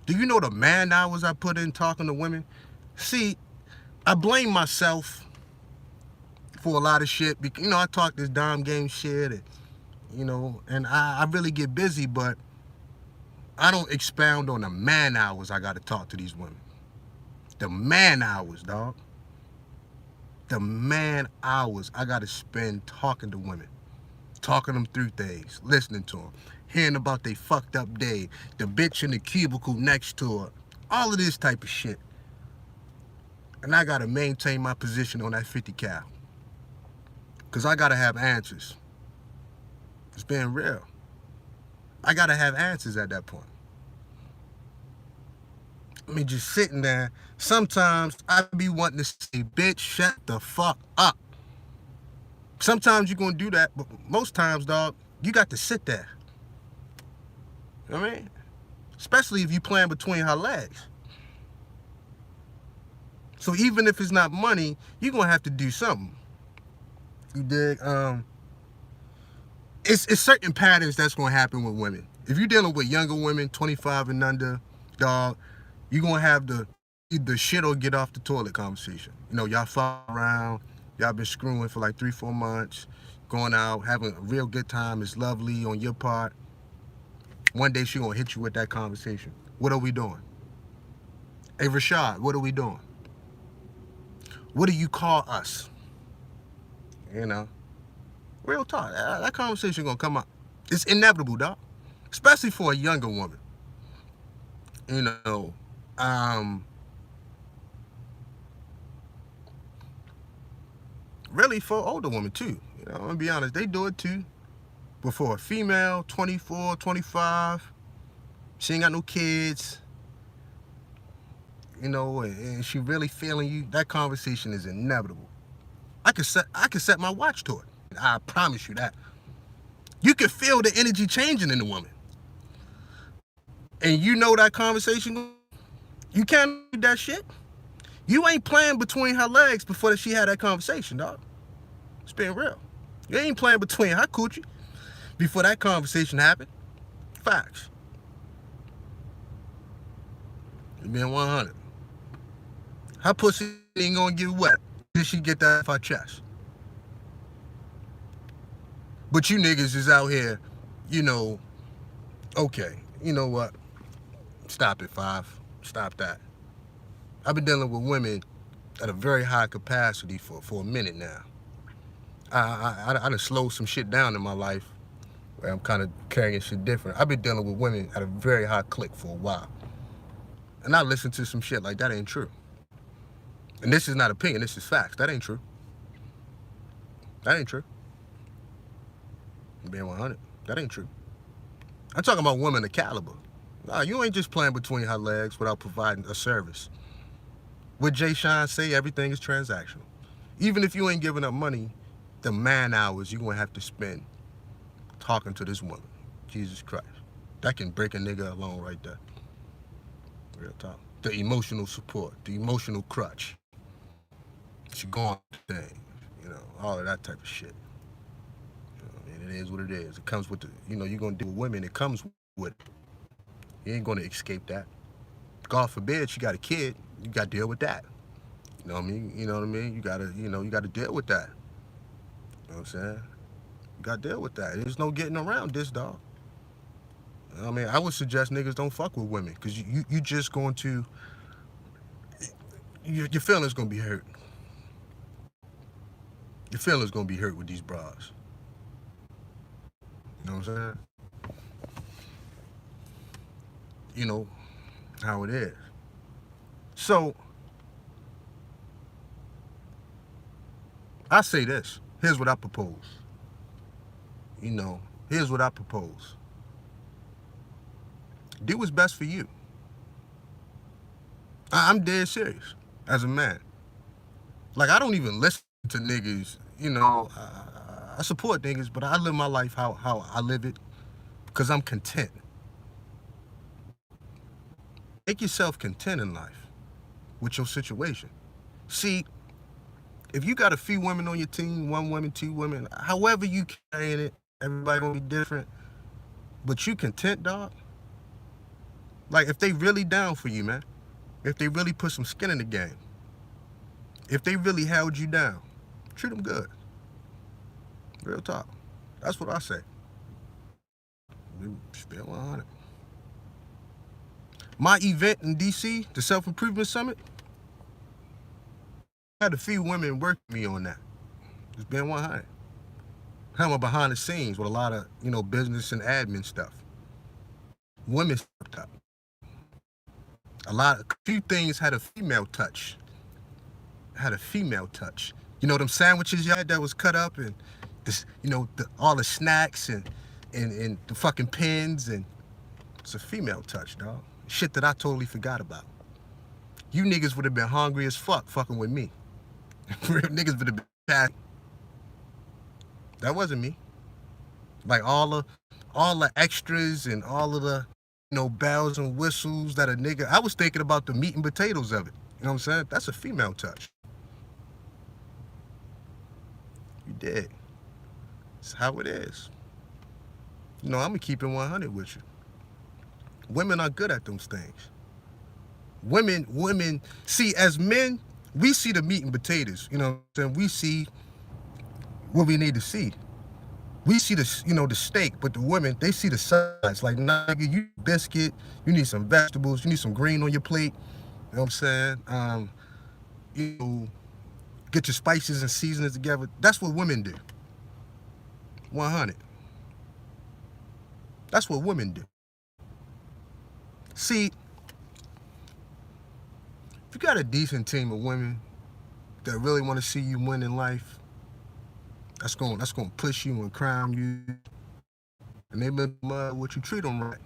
Do you know the man hours I put in talking to women? See, I blame myself for a lot of shit. Because, you know, I talk this dime game shit, and, you know, and I really get busy, but I don't expound on the man hours I got to talk to these women. The man hours, dog. The man hours I got to spend talking to women. Talking them through things. Listening to them. Hearing about they fucked up day. The bitch in the cubicle next to her. All of this type of shit. And I got to maintain my position on that 50 cal. Because I got to have answers. It's being real. I got to have answers at that point. I mean, just sitting there. Sometimes I be wanting to say, bitch, shut the fuck up. Sometimes you're going to do that, but most times, dog, you got to sit there. You know what I mean? Especially if you playing between her legs. So even if it's not money, you're going to have to do something. You dig? It's certain patterns that's going to happen with women. If you're dealing with younger women, 25 and under, dog, you're going to have the either shit or get off the toilet conversation. You know, y'all fuck around, y'all been screwing for like 3-4 months, going out, having a real good time. It's lovely on your part. One day she going to hit you with that conversation. What are we doing? Hey, Rashad, what are we doing? What do you call us? You know? Real talk. That conversation going to come up. It's inevitable, dog. Especially for a younger woman. You know, really for older women too. You know, I'm gonna be honest, they do it too. But for a female, 24, 25, she ain't got no kids, you know, and she really feeling you, that conversation is inevitable. I could set my watch to it. I promise you that. You can feel the energy changing in the woman. And you know that conversation, you can't do that shit. You ain't playing between her legs before she had that conversation, dog. It's being real. You ain't playing between her coochie before that conversation happened. Facts. You being 100. Her pussy ain't gonna get wet till she get that off her chest. But you niggas is out here, you know, okay, you know what? Stop it, Five. Stop that. I've been dealing with women at a very high capacity for a minute now. I done slowed some shit down in my life where I'm kind of carrying shit different. I've been dealing with women at a very high click for a while. And I listen to some shit like that ain't true. And this is not opinion, this is facts. That ain't true. That ain't true. Being 100, that ain't true. I'm talking about women of caliber. Nah, you ain't just playing between her legs without providing a service. What Jay Sean say, everything is transactional. Even if you ain't giving up money, the man hours you're gonna have to spend talking to this woman. Jesus Christ. That can break a nigga alone right there. Real talk. The emotional support, the emotional crutch. She going thing, you know, all of that type of shit. It is what it is. It comes with the, you know, you're going to deal with women. It comes with it. You ain't going to escape that. God forbid she got a kid. You got to deal with that. You know what I mean? You know what I mean? You got to, you know, you got to deal with that. You know what I'm saying? You got to deal with that. There's no getting around this, dog. You know what I mean? I would suggest niggas don't fuck with women because you just going to, your feelings going to be hurt. Your feelings going to be hurt with these bras. You know what I'm saying? You know how it is. So, I say this. Here's what I propose. You know, here's what I propose. Do what's best for you. I'm dead serious as a man. Like, I don't even listen to niggas, you know. I support niggas, but I live my life how I live it because I'm content. Make yourself content in life with your situation. See, if you got a few women on your team, 1 woman, 2 women, however you carrying it, everybody gonna be different, but you content, dog? Like, if they really down for you, man, if they really put some skin in the game, if they really held you down, treat them good. Real talk. That's what I say. We spend 100. My event in DC, the Self-Improvement Summit, I had a few women work with me on that. It's been 100. I'm behind the scenes with a lot of, you know, business and admin stuff. Women stepped up. A few things had a female touch. You know them sandwiches you had that was cut up and this, you know, all the snacks and the fucking pins, and it's a female touch, dog. Shit that I totally forgot about. You niggas would have been hungry as fuck fucking with me. Real niggas would have been bad. That wasn't me. Like all the extras and all of the, you know, bells and whistles that a nigga, I was thinking about the meat and potatoes of it. You know what I'm saying? That's a female touch. You did. It's how it is. You know, I'm gonna keep it 100 with you. Women are good at those things. Women, see, as men, we see the meat and potatoes, you know what I'm saying? We see what we need to see. We see the, you know, the steak, but the women, they see the sides. Like, nigga, you biscuit, you need some vegetables, you need some green on your plate. You know what I'm saying? You know, get your spices and seasonings together. That's what women do. 100. That's what women do. See, if you got a decent team of women that really want to see you win in life, that's going to push you and crown you And they've been what you treat them right.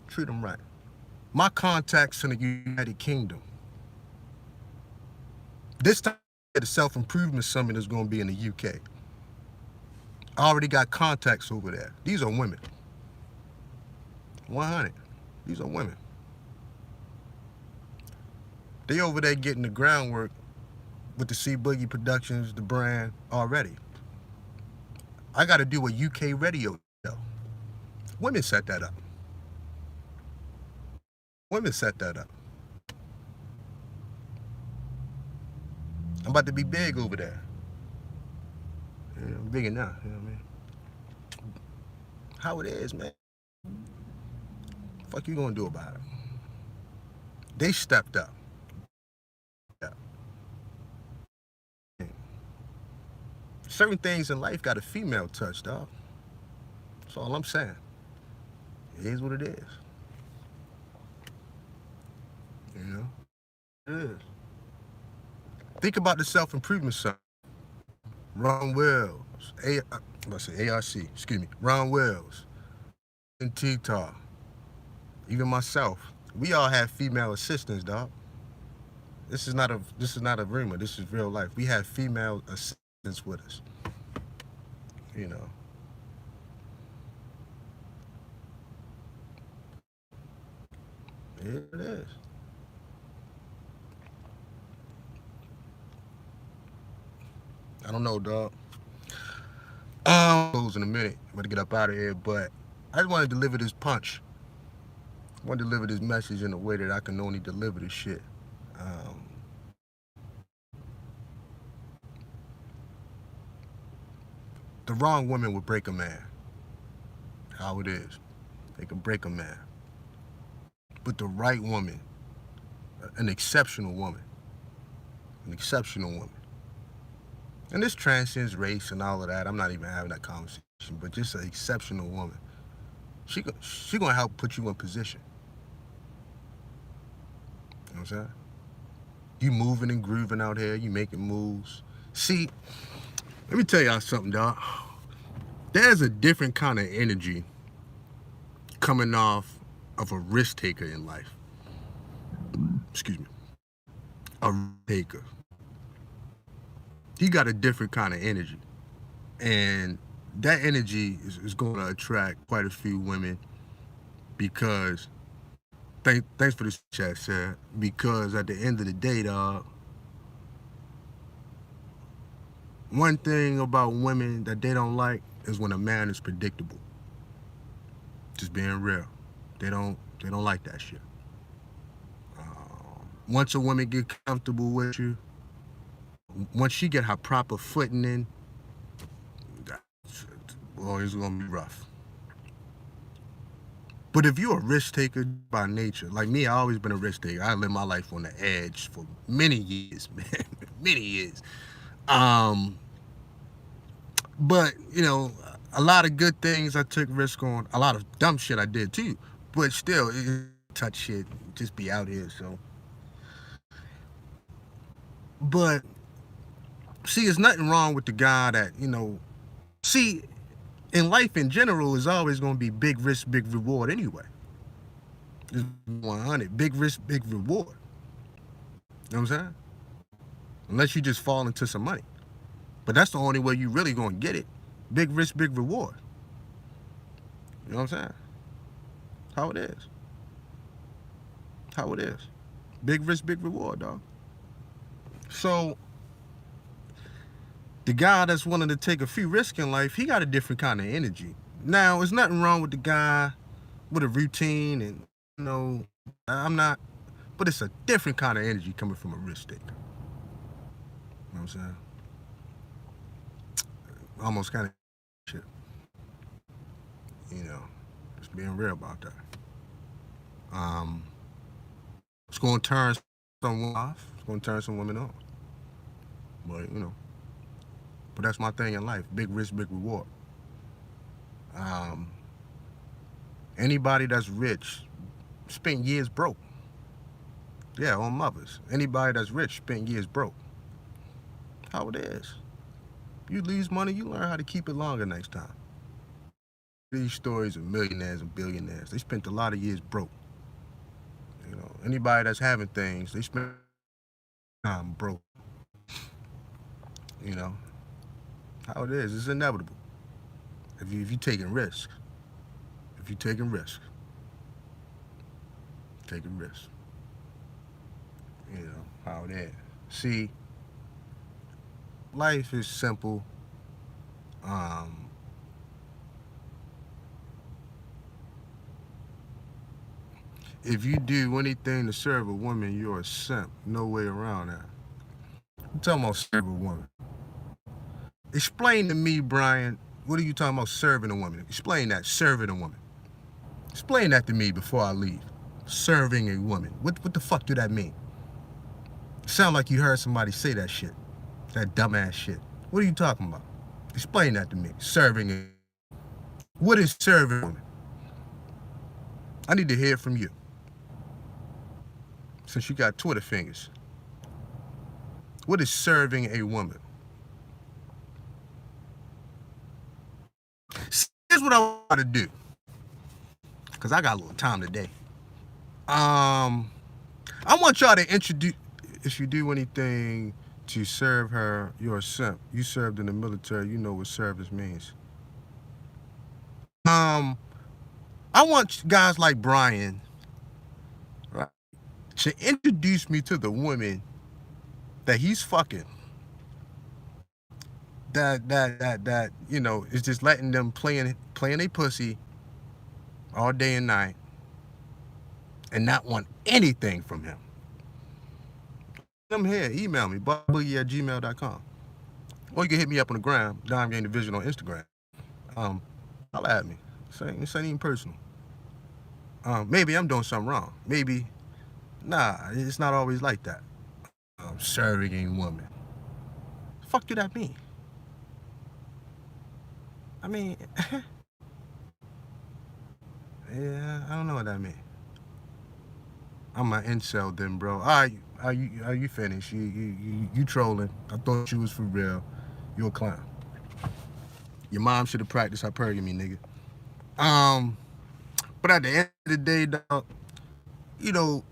Treat them right. My contacts in the United Kingdom. This time, the self-improvement summit is going to be in the UK. I already got contacts over there. These are women. 100. These are women. They over there getting the groundwork with the C-Boogie Productions, the brand, already. I got to do a UK radio show. Women set that up. Women set that up. I'm about to be big over there. Yeah, I'm big enough, you know what I mean? How it is, man. Fuck you gonna do about it? They stepped up. Yeah. Certain things in life got a female touch, dog. That's all I'm saying. It is what it is. You know? It is. Think about the self-improvement side. Ron Wells, ARC, excuse me, Ron Wells, and T-Tar, even myself. We all have female assistants, dog. This is not a rumor. This is real life. We have female assistants with us. You know. Here it is. I don't know, dog. Close in a minute. I'm gonna get up out of here, but I just want to deliver this punch. I want to deliver this message in a way that I can only deliver this shit. The wrong woman would break a man. How it is. They can break a man. But the right woman, an exceptional woman, and this transcends race and all of that. I'm not even having that conversation, but just an exceptional woman. She gonna help put you in position. You know what I'm saying? You moving and grooving out here. You making moves. See, let me tell y'all something, dog. There's a different kind of energy coming off of a risk taker in life. Excuse me. A risk taker. He got a different kind of energy. And that energy is going to attract quite a few women because, thanks for this chat, Sarah, because at the end of the day, dog, one thing about women that they don't like is when a man is predictable. Just being real. They don't like that shit. Once a woman get comfortable with you, once she get her proper footing in, well, it's gonna be rough. But if you're a risk taker by nature, like me, I always been a risk taker. I lived my life on the edge for many years, man, many years. But you know, a lot of good things I took risk on. A lot of dumb shit I did too. But still, touch shit, just be out here. So, but see, there's nothing wrong with the guy that, you know, see, in life in general is always going to be big risk, big reward anyway. It's 100, big risk, big reward. You know what I'm saying? Unless you just fall into some money. But that's the only way you really going to get it. Big risk, big reward. You know what I'm saying? How it is. How it is. Big risk, big reward, dog. So, the guy that's willing to take a few risks in life, he got a different kind of energy. Now, there's nothing wrong with the guy with a routine and, you know, I'm not, but it's a different kind of energy coming from a risk taker. You know what I'm saying? Almost kind of shit. You know, just being real about that. It's going to turn someone off. It's going to turn some women off. But, you know. But that's my thing in life. Big risk, big reward. Anybody that's rich spent years broke. Yeah, on mothers. Anybody that's rich spent years broke. How it is. You lose money, you learn how to keep it longer next time. these stories of millionaires and billionaires, they spent a lot of years broke. Anybody that's having things, they spend time broke. You know how it is. It's inevitable. If you taking risks, if you taking risks, taking risks. How it is. See, life is simple. Um, if you do anything to serve a woman, you're a simp. No way around that. I'm talking about serve a woman. Explain to me, Brian, what are you talking about serving a woman? Explain that, serving a woman. Explain that to me before I leave. Serving a woman. What the fuck do that mean? Sound like you heard somebody say that shit. That dumbass shit. What are you talking about? Explain that to me. Serving a... What is serving a woman? I need to hear from you. Since you got Twitter fingers. What is serving a woman? Here's what I want to do. Because I got a little time today. I want y'all to introduce... If you do anything to serve her, you're a simp. You served in the military, you know what service means. I want guys like Brian, right, to introduce me to the women that he's fucking. That is just letting them playing a pussy all day and night and not want anything from him. Them here, email me, BaltimoreBoogie@gmail.com. Or you can hit me up on the gram, Dime Game Division on Instagram. Holla at me. This ain't even personal. Maybe I'm doing something wrong. Maybe, nah, it's not always like that. Serving a woman. The fuck do that mean? I mean, yeah, I don't know what that means. I'm an incel then, bro. All right, are you finished? You trolling. I thought you was for real. You a clown. Your mom should have practiced hypergamy, nigga. But at the end of the day, dog,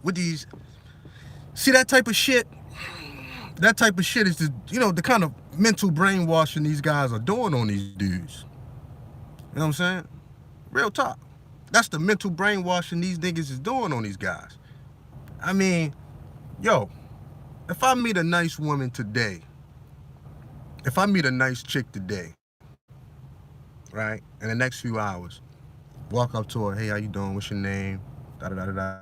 with these, see that type of shit? That type of shit is the kind of mental brainwashing these guys are doing on these dudes. You know what I'm saying? Real talk. That's the mental brainwashing these niggas is doing on these guys. I mean, yo, if I meet a nice woman today, if I meet a nice chick today, right, in the next few hours, walk up to her, hey, how you doing? What's your name? Da-da-da-da-da.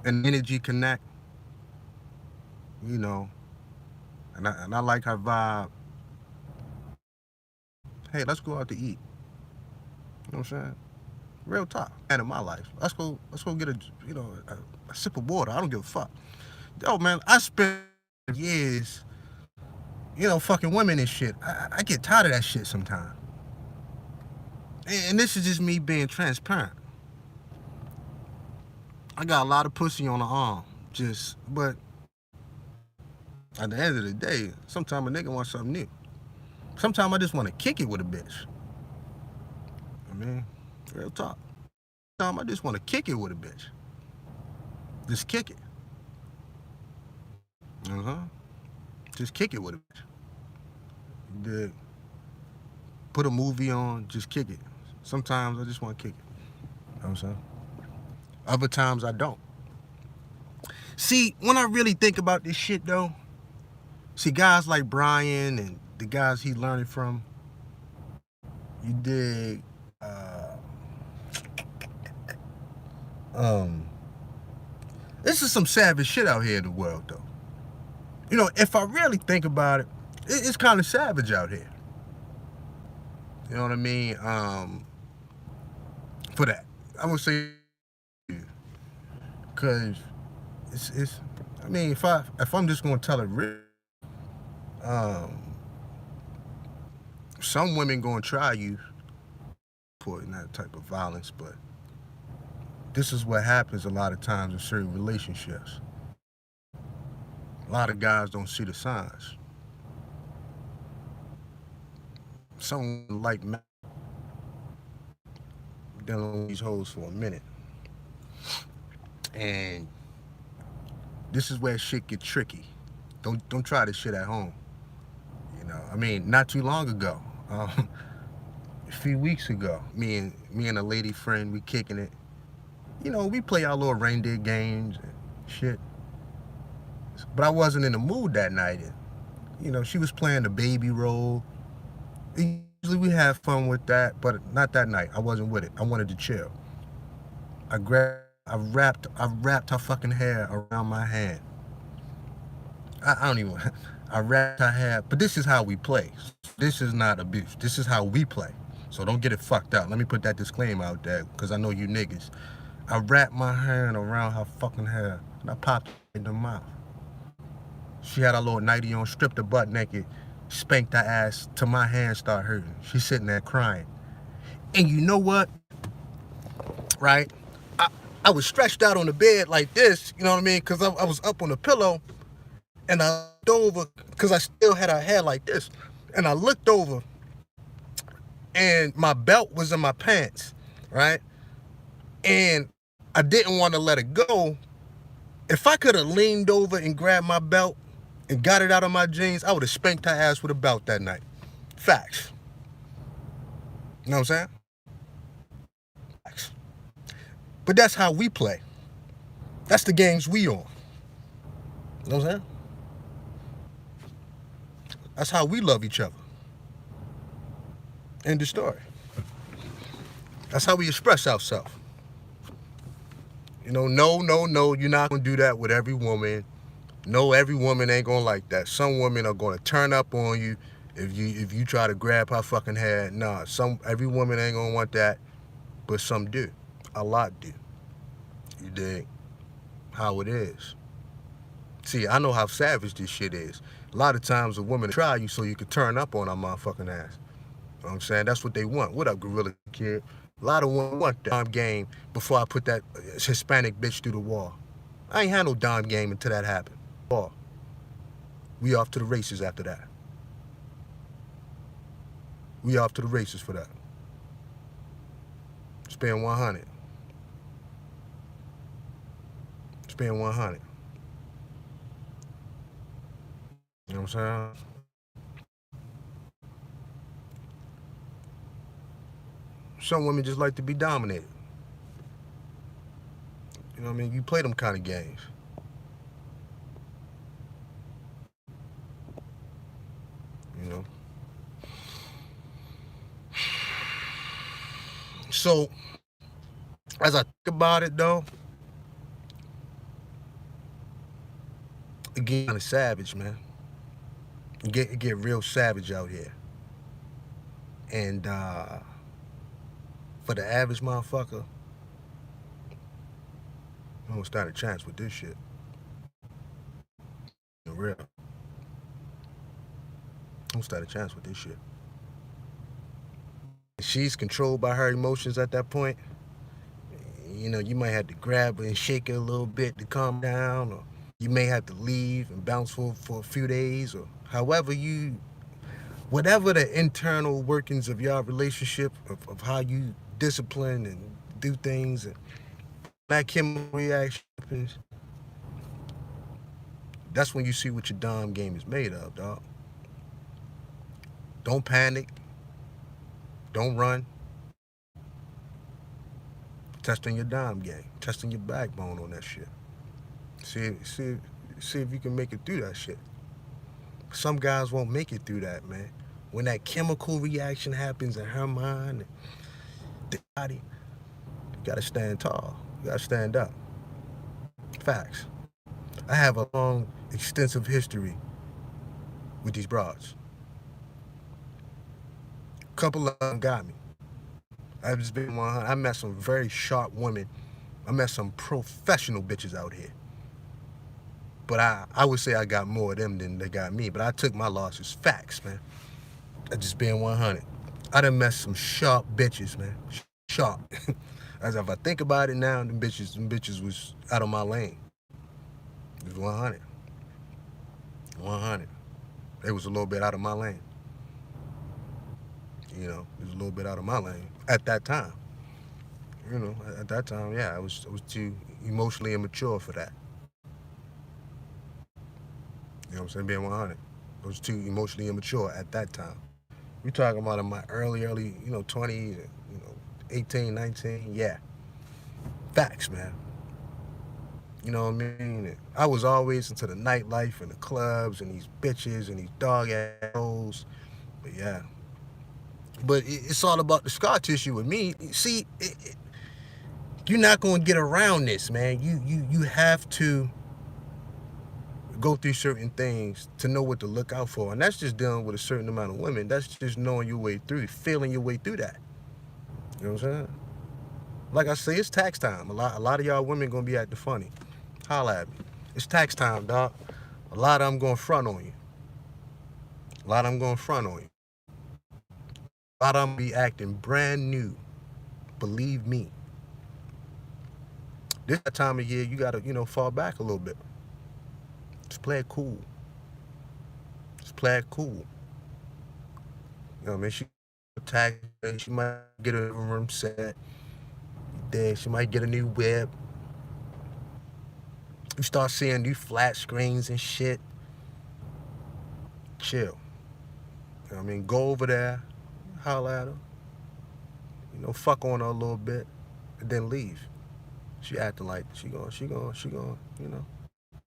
And energy connect, and I like her vibe. Hey, let's go out to eat. You know what I'm saying? Real talk. And in my life, let's go get a sip of water. I don't give a fuck. Yo, man, I spent years, fucking women and shit. I get tired of that shit sometimes. And this is just me being transparent. I got a lot of pussy on the arm, but at the end of the day, sometimes a nigga wants something new. Sometimes I just want to kick it with a bitch. I mean, real talk. Sometimes I just want to kick it with a bitch. Just kick it. Just kick it with a bitch. Put a movie on, just kick it. Sometimes I just want to kick it. You know what I'm saying? Other times I don't. See, when I really think about this shit though, see guys like Brian and the guys he learned from, you dig, this is some savage shit out here in the world though. If I really think about it, it's kind of savage out here. You know what I mean? For that, I would say, because it's. I mean, if I'm just gonna tell it real, some women gonna try you for that type of violence, but this is what happens a lot of times in certain relationships. A lot of guys don't see the signs. Some like dealing with these hoes for a minute. And this is where shit get tricky. Don't try this shit at home. You know, I mean, not too long ago, a few weeks ago, me and a lady friend, we kicking it. You know, we play our little reindeer games and shit. But I wasn't in the mood that night. And, you know, she was playing the baby role. Usually we have fun with that, but not that night. I wasn't with it. I wanted to chill. I wrapped her fucking hair around my hand. I don't even. I wrapped her hair. But this is how we play. This is not abuse. This is how we play. So don't get it fucked up. Let me put that disclaimer out there, because I know you niggas. I wrapped my hand around her fucking hair and I popped her in the mouth. She had a little nightie on, stripped her butt naked, spanked her ass till my hands start hurting. She's sitting there crying. And you know what? Right? I was stretched out on the bed like this, you know what I mean? Because I was up on the pillow, and I looked over, because I still had her hair like this. And I looked over, and my belt was in my pants, right? And I didn't want to let it go. If I could have leaned over and grabbed my belt and got it out of my jeans, I would have spanked her ass with a belt that night. Facts. You know what I'm saying? Facts. But that's how we play. That's the games we on. You know what I'm saying? That's how we love each other. End of story. That's how we express ourselves. You know, no, you're not gonna do that with every woman. No, every woman ain't gonna like that. Some women are gonna turn up on you if you try to grab her fucking hair. Nah, every woman ain't gonna want that, but some do. A lot do. You dig? How it is. See, I know how savage this shit is. A lot of times a woman try you so you can turn up on her motherfucking ass. You know what I'm saying? That's what they want. What up, Gorilla Kid? A lot of women want that dime game before I put that Hispanic bitch through the wall. I ain't had no dime game until that happened. We off to the races after that. We off to the races for that. Spend 100. Spend 100. You know what I'm saying? Some women just like to be dominated. You know what I mean? You play them kind of games. You know? So, as I think about it though, it get kind of savage, man. It get real savage out here. And for the average motherfucker, I don't stand a chance with this shit. For real. I don't stand a chance with this shit. If she's controlled by her emotions at that point, you know, you might have to grab her and shake her a little bit to calm down, or you may have to leave and bounce for a few days, or however whatever the internal workings of your relationship, of how you discipline and do things, and that chemical reaction happens, that's when you see what your dime game is made of, dog. Don't panic. Don't run. Testing your dime game. Testing your backbone on that shit. See if you can make it through that shit. Some guys won't make it through that, man. When that chemical reaction happens in her mind, the body, you gotta stand tall. You gotta stand up. Facts. I have a long, extensive history with these broads. A couple of them got me. I've just been 100. I met some very sharp women. I met some professional bitches out here. But I would say I got more of them than they got me. But I took my losses. Facts, man. I just been 100. I done met some sharp bitches, man. Sharp. As if I think about it now, them bitches was out of my lane. It was 100. 100. They was a little bit out of my lane. You know, it was a little bit out of my lane at that time. You know, at that time, yeah, I was too emotionally immature for that. You know what I'm saying? Being 100. I was too emotionally immature at that time. You talking about in my early, 20s, 18, 19, yeah. Facts, man. You know what I mean? I was always into the nightlife and the clubs and these bitches and these dog assholes. But yeah. But it's all about the scar tissue with me. See, you're not going to get around this, man. You have to go through certain things to know what to look out for. And that's just dealing with a certain amount of women. That's just knowing your way through, feeling your way through that. You know what I'm saying? Like I say, it's tax time. A lot of y'all women going to be acting funny. Holla at me. It's tax time, dog. A lot of them going front on you. A lot of them going front on you. A lot of them be acting brand new. Believe me. This time of year, you got to, fall back a little bit. Just play it cool. Just play it cool. You know what I mean? She might get a room set. There, she might get a new whip. You start seeing new flat screens and shit. Chill. You know what I mean? Go over there, holla at her. Fuck on her a little bit, and then leave. She acting like she going,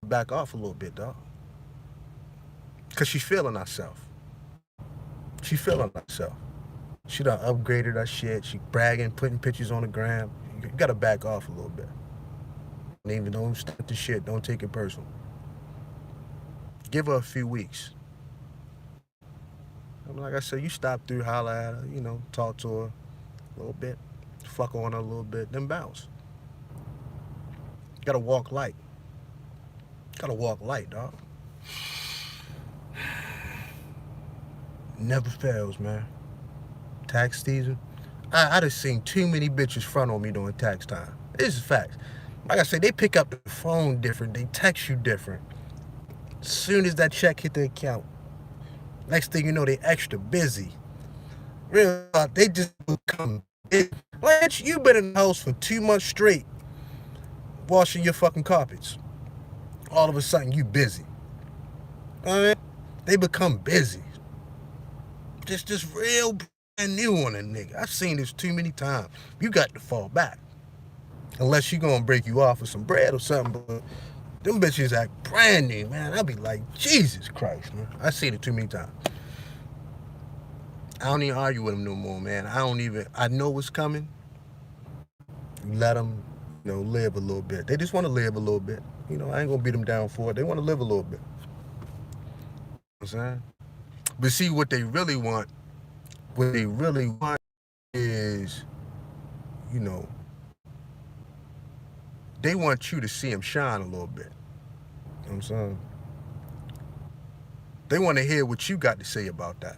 back off a little bit, dog. Cause she feeling herself. She feeling herself. She done upgraded her shit. She bragging, putting pictures on the gram. You gotta back off a little bit. And even don't start the shit. Don't take it personal. Give her a few weeks. Like I said, you stop through, holler at her, talk to her a little bit, fuck on her a little bit, then bounce. Gotta walk light. Gotta walk light, dog. Never fails, man. Tax season. I done seen too many bitches front on me during tax time. This is facts. Like I said, they pick up the phone different. They text you different. As soon as that check hit the account, next thing you know, they extra busy. Real, they just become busy. Lance, you been in the house for 2 months straight, washing your fucking carpets. All of a sudden, you busy. They become busy. Just real brand new on a nigga. I've seen this too many times. You got to fall back. Unless she gonna break you off with some bread or something, but them bitches act brand new, man. I'll be like, Jesus Christ, man. I've seen it too many times. I don't even argue with them no more, man. I know what's coming. Let them, live a little bit. They just want to live a little bit. I ain't gonna beat them down for it. They want to live a little bit. You know what I'm saying? But see, what they really want is, they want you to see them shine a little bit. You know what I'm saying? They want to hear what you got to say about that.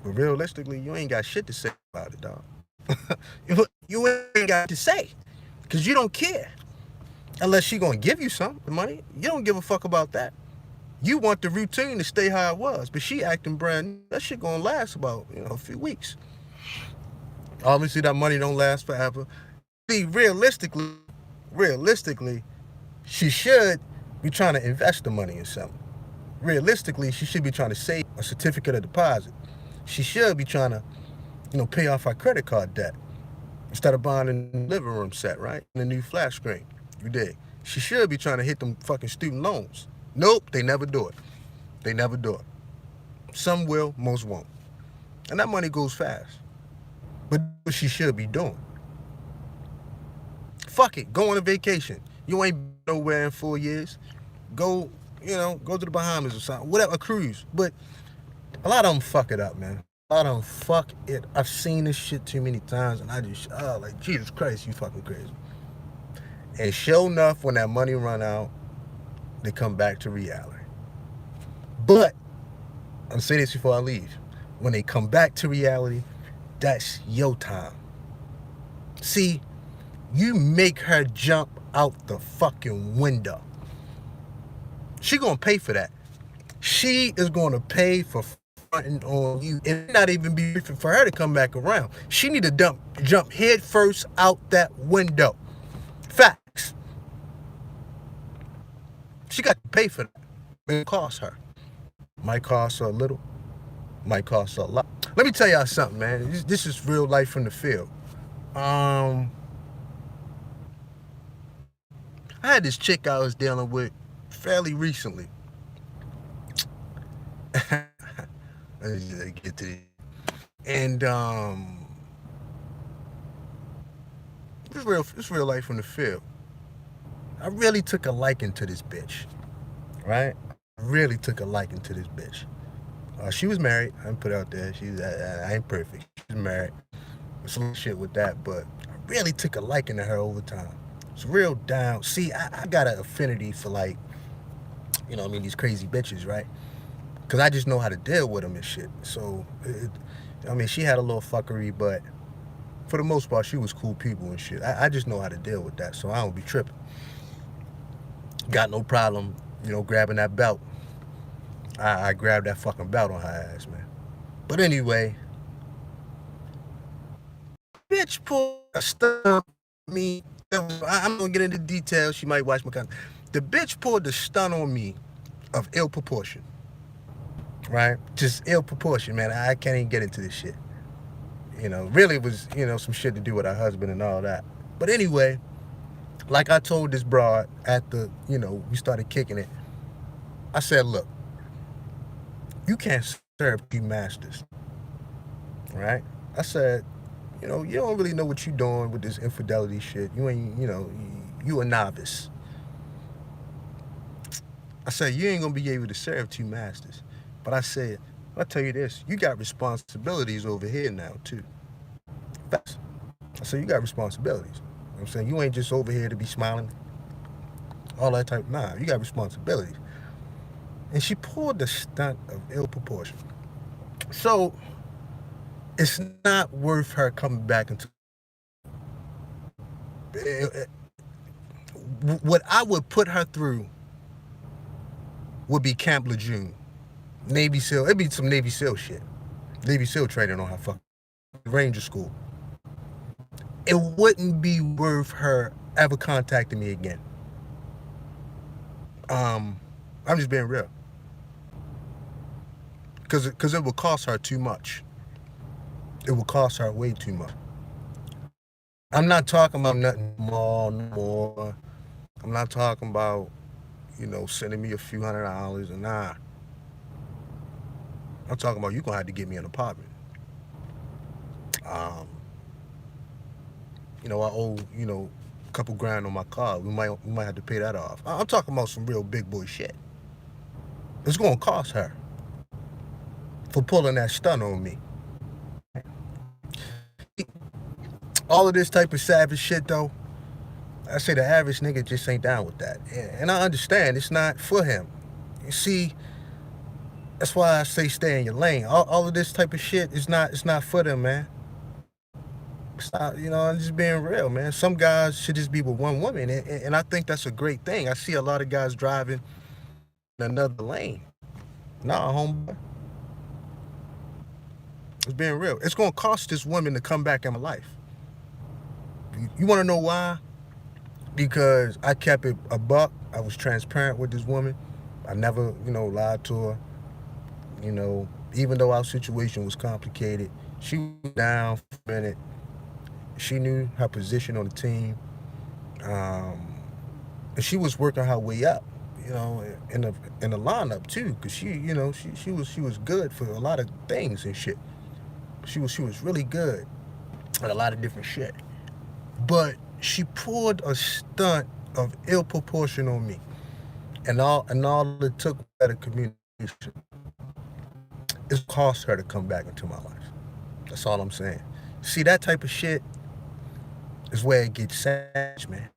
But realistically, you ain't got shit to say about it, dog. You ain't got to say. Because you don't care. Unless she gonna give you some money. You don't give a fuck about that. You want the routine to stay how it was. But she acting brand new. That shit gonna last about, a few weeks. Obviously, that money don't last forever. See, realistically, she should be trying to invest the money in something. Realistically, she should be trying to save a certificate of deposit. She should be trying to, pay off her credit card debt instead of buying a living room set, right? And a new flat screen. You dig? She should be trying to hit them fucking student loans. Nope, they never do it. They never do it. Some will, most won't. And that money goes fast. But what she should be doing. Fuck it, go on a vacation. You ain't nowhere in 4 years. Go, go to the Bahamas or something. Whatever, a cruise. But a lot of them fuck it up, man. A lot of them fuck it. I've seen this shit too many times, and I just, like, Jesus Christ, you fucking crazy. And sure enough, when that money run out, they come back to reality. But, I'm saying this before I leave. When they come back to reality, that's your time. See, you make her jump out the fucking window. She gonna pay for that. She is gonna pay for fronting on you and not even be for her to come back around. She need to jump head first out that window. Facts. She got to pay for that. It costs her. Might cost her a little. Might cost her a lot. Let me tell y'all something, man. This is real life from the field. I had this chick I was dealing with fairly recently. Let me get to it. And it's real life from the field. I really took a liking to this bitch, right? I really took a liking to this bitch. She was married. I didn't put it out there. I ain't perfect. She's married. Some shit with that, but I really took a liking to her over time. It's real down. See, I got an affinity for, like, you know what I mean, these crazy bitches, right? Because I just know how to deal with them and shit. So, I mean, she had a little fuckery, but for the most part, she was cool people and shit. I just know how to deal with that, so I don't be tripping. Got no problem, you know, grabbing that belt. I grabbed that fucking belt on her ass, man. But anyway, bitch pulled a stunt on me. I'm gonna get into details. She might watch my content. The bitch pulled the stunt on me of ill proportion, right? Just ill proportion, man. I can't even get into this shit. You know, really it was, you know, some shit to do with her husband and all that. But anyway, like I told this broad at the, you know, we started kicking it. I said, look, you can't serve two masters, right? I said, you know, you don't really know what you're doing with this infidelity shit. You ain't, you know, you a novice. I said, you ain't gonna be able to serve two masters. But I said, I'll tell you this, you got responsibilities over here now, too. Facts. I said, you got responsibilities. You know what I'm saying? You ain't just over here to be smiling. All that type, nah, you got responsibilities. And she pulled the stunt of ill proportion. So, it's not worth her coming back into... What I would put her through would be Camp Lejeune. Navy SEAL, it'd be some Navy SEAL shit. Navy SEAL training on her fucking Ranger school. It wouldn't be worth her ever contacting me again. I'm just being real. Because it would cost her too much. It would cost her way too much. I'm not talking about nothing more, no more. I'm not talking about, you know, sending me a few $100 or nah. I'm talking about you gonna have to get me an apartment. You know, I owe, you know, a couple grand on my car. We might have to pay that off. I'm talking about some real big boy shit. It's gonna cost her for pulling that stunt on me. All of this type of savage shit, though, I say the average nigga just ain't down with that. And I understand it's not for him. You see, that's why I say stay in your lane. All of this type of shit is not for them, man. It's not, you know, I'm just being real, man. Some guys should just be with one woman, and I think that's a great thing. I see a lot of guys driving in another lane. Nah, homeboy. It's being real. It's gonna cost this woman to come back in my life. You wanna know why? Because I kept it a buck. I was transparent with this woman. I never, you know, lied to her. You know, even though our situation was complicated, she was down for a minute. She knew her position on the team. And she was working her way up, you know, in the lineup too, because she, you know, she was good for a lot of things and shit. She was really good at a lot of different shit. But she pulled a stunt of ill proportion on me. And all it took was better communication. It cost her to come back into my life. That's all I'm saying. See, that type of shit is where it gets savage, man.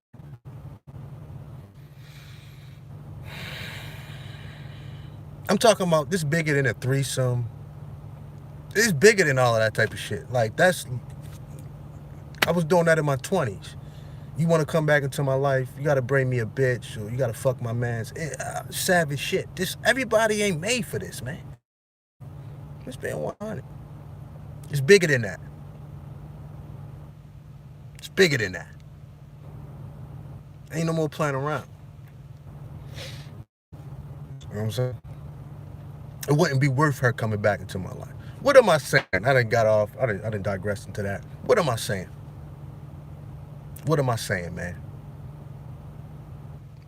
I'm talking about this bigger than a threesome. It's bigger than all of that type of shit. Like, I was doing that in my 20s. You want to come back into my life, you got to bring me a bitch, or you got to fuck my mans. Savage shit. Everybody ain't made for this, man. It's being 100. It's bigger than that. It's bigger than that. Ain't no more playing around. You know what I'm saying? It wouldn't be worth her coming back into my life. What am I saying? I done got off. I done digressed into that. What am I saying? What am I saying, man?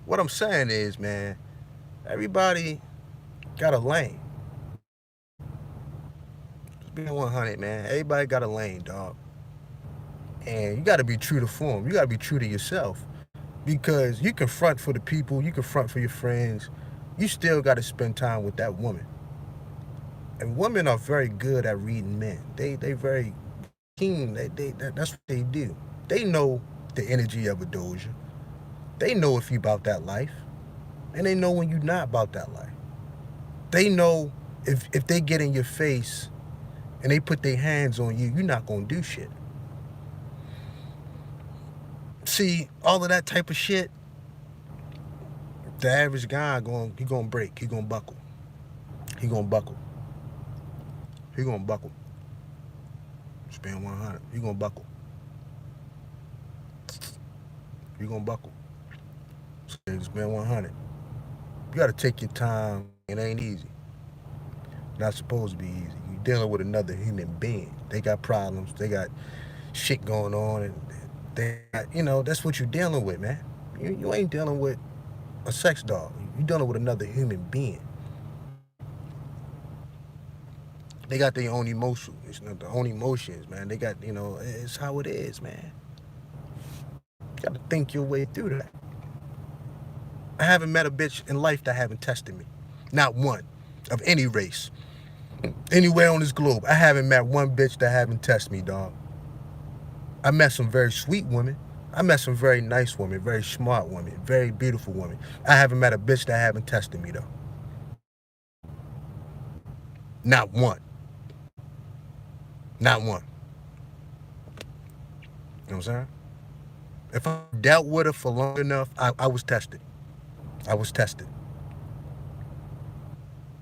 What I'm saying is, man, everybody got a lane. It's being 100, man. Everybody got a lane, dog. And you got to be true to form. You got to be true to yourself. Because you can front for the people, you can front for your friends. You still got to spend time with that woman. And women are very good at reading men. They very keen. That's what they do. They know the energy of a doja. They know if you about that life. And they know when you're not about that life. They know if they get in your face and they put their hands on you, you're not going to do shit. See, all of that type of shit, the average guy, he going to break. He going to buckle. He going to buckle. He going to buckle. It's being 100. He going to buckle. He going to buckle. It's been 100. You got to take your time. It ain't easy. Not supposed to be easy. You're dealing with another human being. They got problems. They got shit going on. And they got, that's what you're dealing with, man. You ain't dealing with a sex dog. You're dealing with another human being. They got their own emotions. It's not their own emotions, man. They got, it's how it is, man. You got to think your way through that. I haven't met a bitch in life that haven't tested me. Not one. Of any race. Anywhere on this globe. I haven't met one bitch that haven't tested me, dog. I met some very sweet women. I met some very nice women, very smart women, very beautiful women. I haven't met a bitch that haven't tested me, though. Not one. Not one. You know what I'm saying? If I dealt with her for long enough, I was tested. I was tested.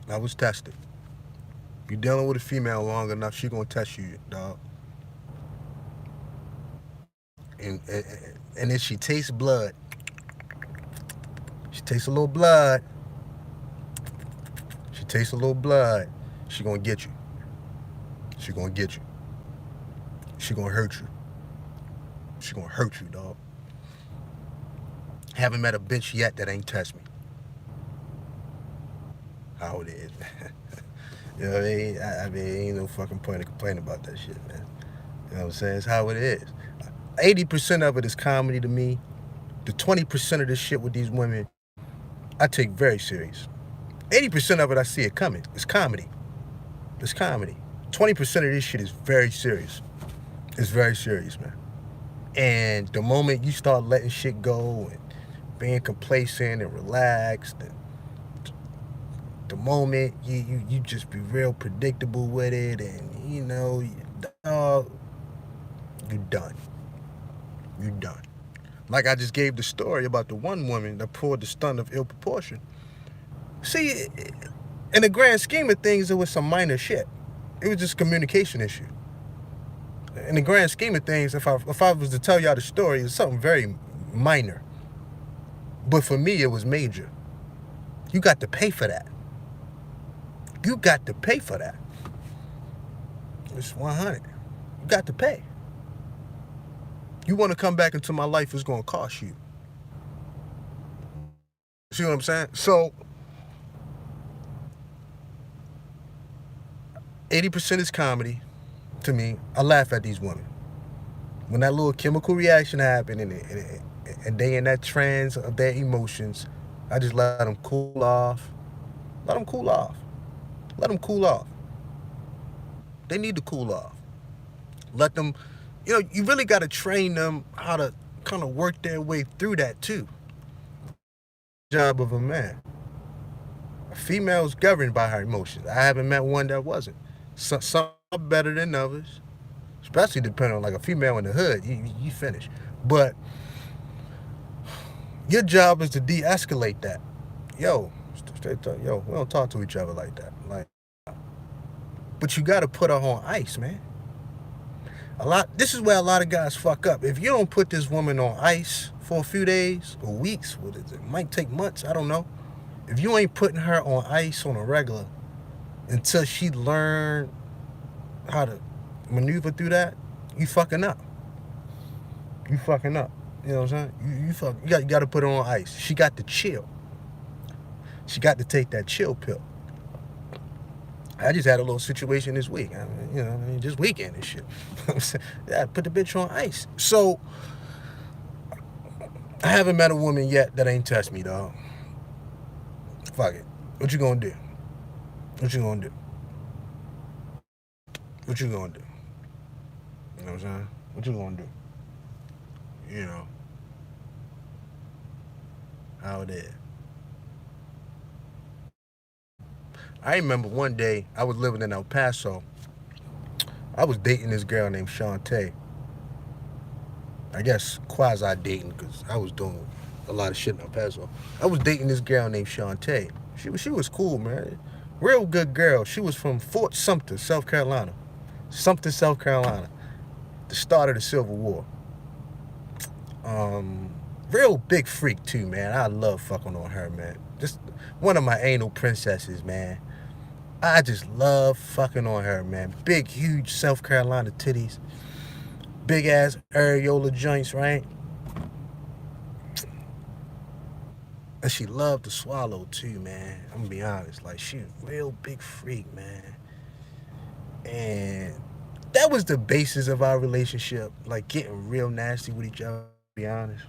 I was tested. If you're dealing with a female long enough, she gonna test you, dog. And if she tastes blood, she tastes a little blood. She tastes a little blood. She gonna get you. She gonna get you. She gonna hurt you. She gonna hurt you, dog. Haven't met a bitch yet that ain't test me. How it is, man. You know what I mean? I mean, ain't no fucking point of complaining about that shit, man. You know what I'm saying? It's how it is. 80% of it is comedy to me. The 20% of this shit with these women, I take very serious. 80% of it, I see it coming. It's comedy. It's comedy. 20% of this shit is very serious. It's very serious, man. And the moment you start letting shit go and being complacent and relaxed, and the moment you just be real predictable with it, and dog, you're done. You're done. Like I just gave the story about the one woman that poured the stunt of ill proportion. See, in the grand scheme of things, it was some minor shit. It was just a communication issue. In the grand scheme of things, if I was to tell y'all the story, it's something very minor. But for me, it was major. You got to pay for that. You got to pay for that. It's 100. You got to pay. You want to come back into my life, it's going to cost you. See what I'm saying? So, 80% is comedy to me. I laugh at these women. When that little chemical reaction happened and they in that trance of their emotions, I just let them cool off. Let them cool off. Let them cool off. They need to cool off. Let them, you really got to train them how to kind of work their way through that too. Job of a man. A female's governed by her emotions. I haven't met one that wasn't. Some are better than others, especially depending on like a female in the hood. You finish. But your job is to de-escalate that. Yo, we don't talk to each other like that. Like, But you gotta put her on ice, man. This is where a lot of guys fuck up. If you don't put this woman on ice for a few days or weeks, what is it? It might take months, I don't know. If you ain't putting her on ice on a regular until she learn how to maneuver through that, you fucking up. You fucking up. You know what I'm saying? You got to put her on ice. She got to chill. She got to take that chill pill. I just had a little situation this week. Just weekend and shit. Yeah, put the bitch on ice. So I haven't met a woman yet that ain't touched me, dog. Fuck it. What you gonna do? What you gonna do? What you gonna do? You know what I'm saying? What you gonna do? You know how it is. I remember one day I was living in El Paso. I was dating this girl named Shantae. I guess quasi-dating because I was doing a lot of shit in El Paso. I was dating this girl named Shantae. She was cool, man. Real good girl. She was from Fort Sumter, South Carolina. Sumter, South Carolina. The start of the Civil War. Real big freak too, man. I love fucking on her, man. Just one of my anal princesses, man. I just love fucking on her, man. Big, huge South Carolina titties. Big ass areola joints, right? And she loved to swallow too, man. I'm gonna be honest. Like, she a real big freak, man. And that was the basis of our relationship. Like, getting real nasty with each other, to be honest.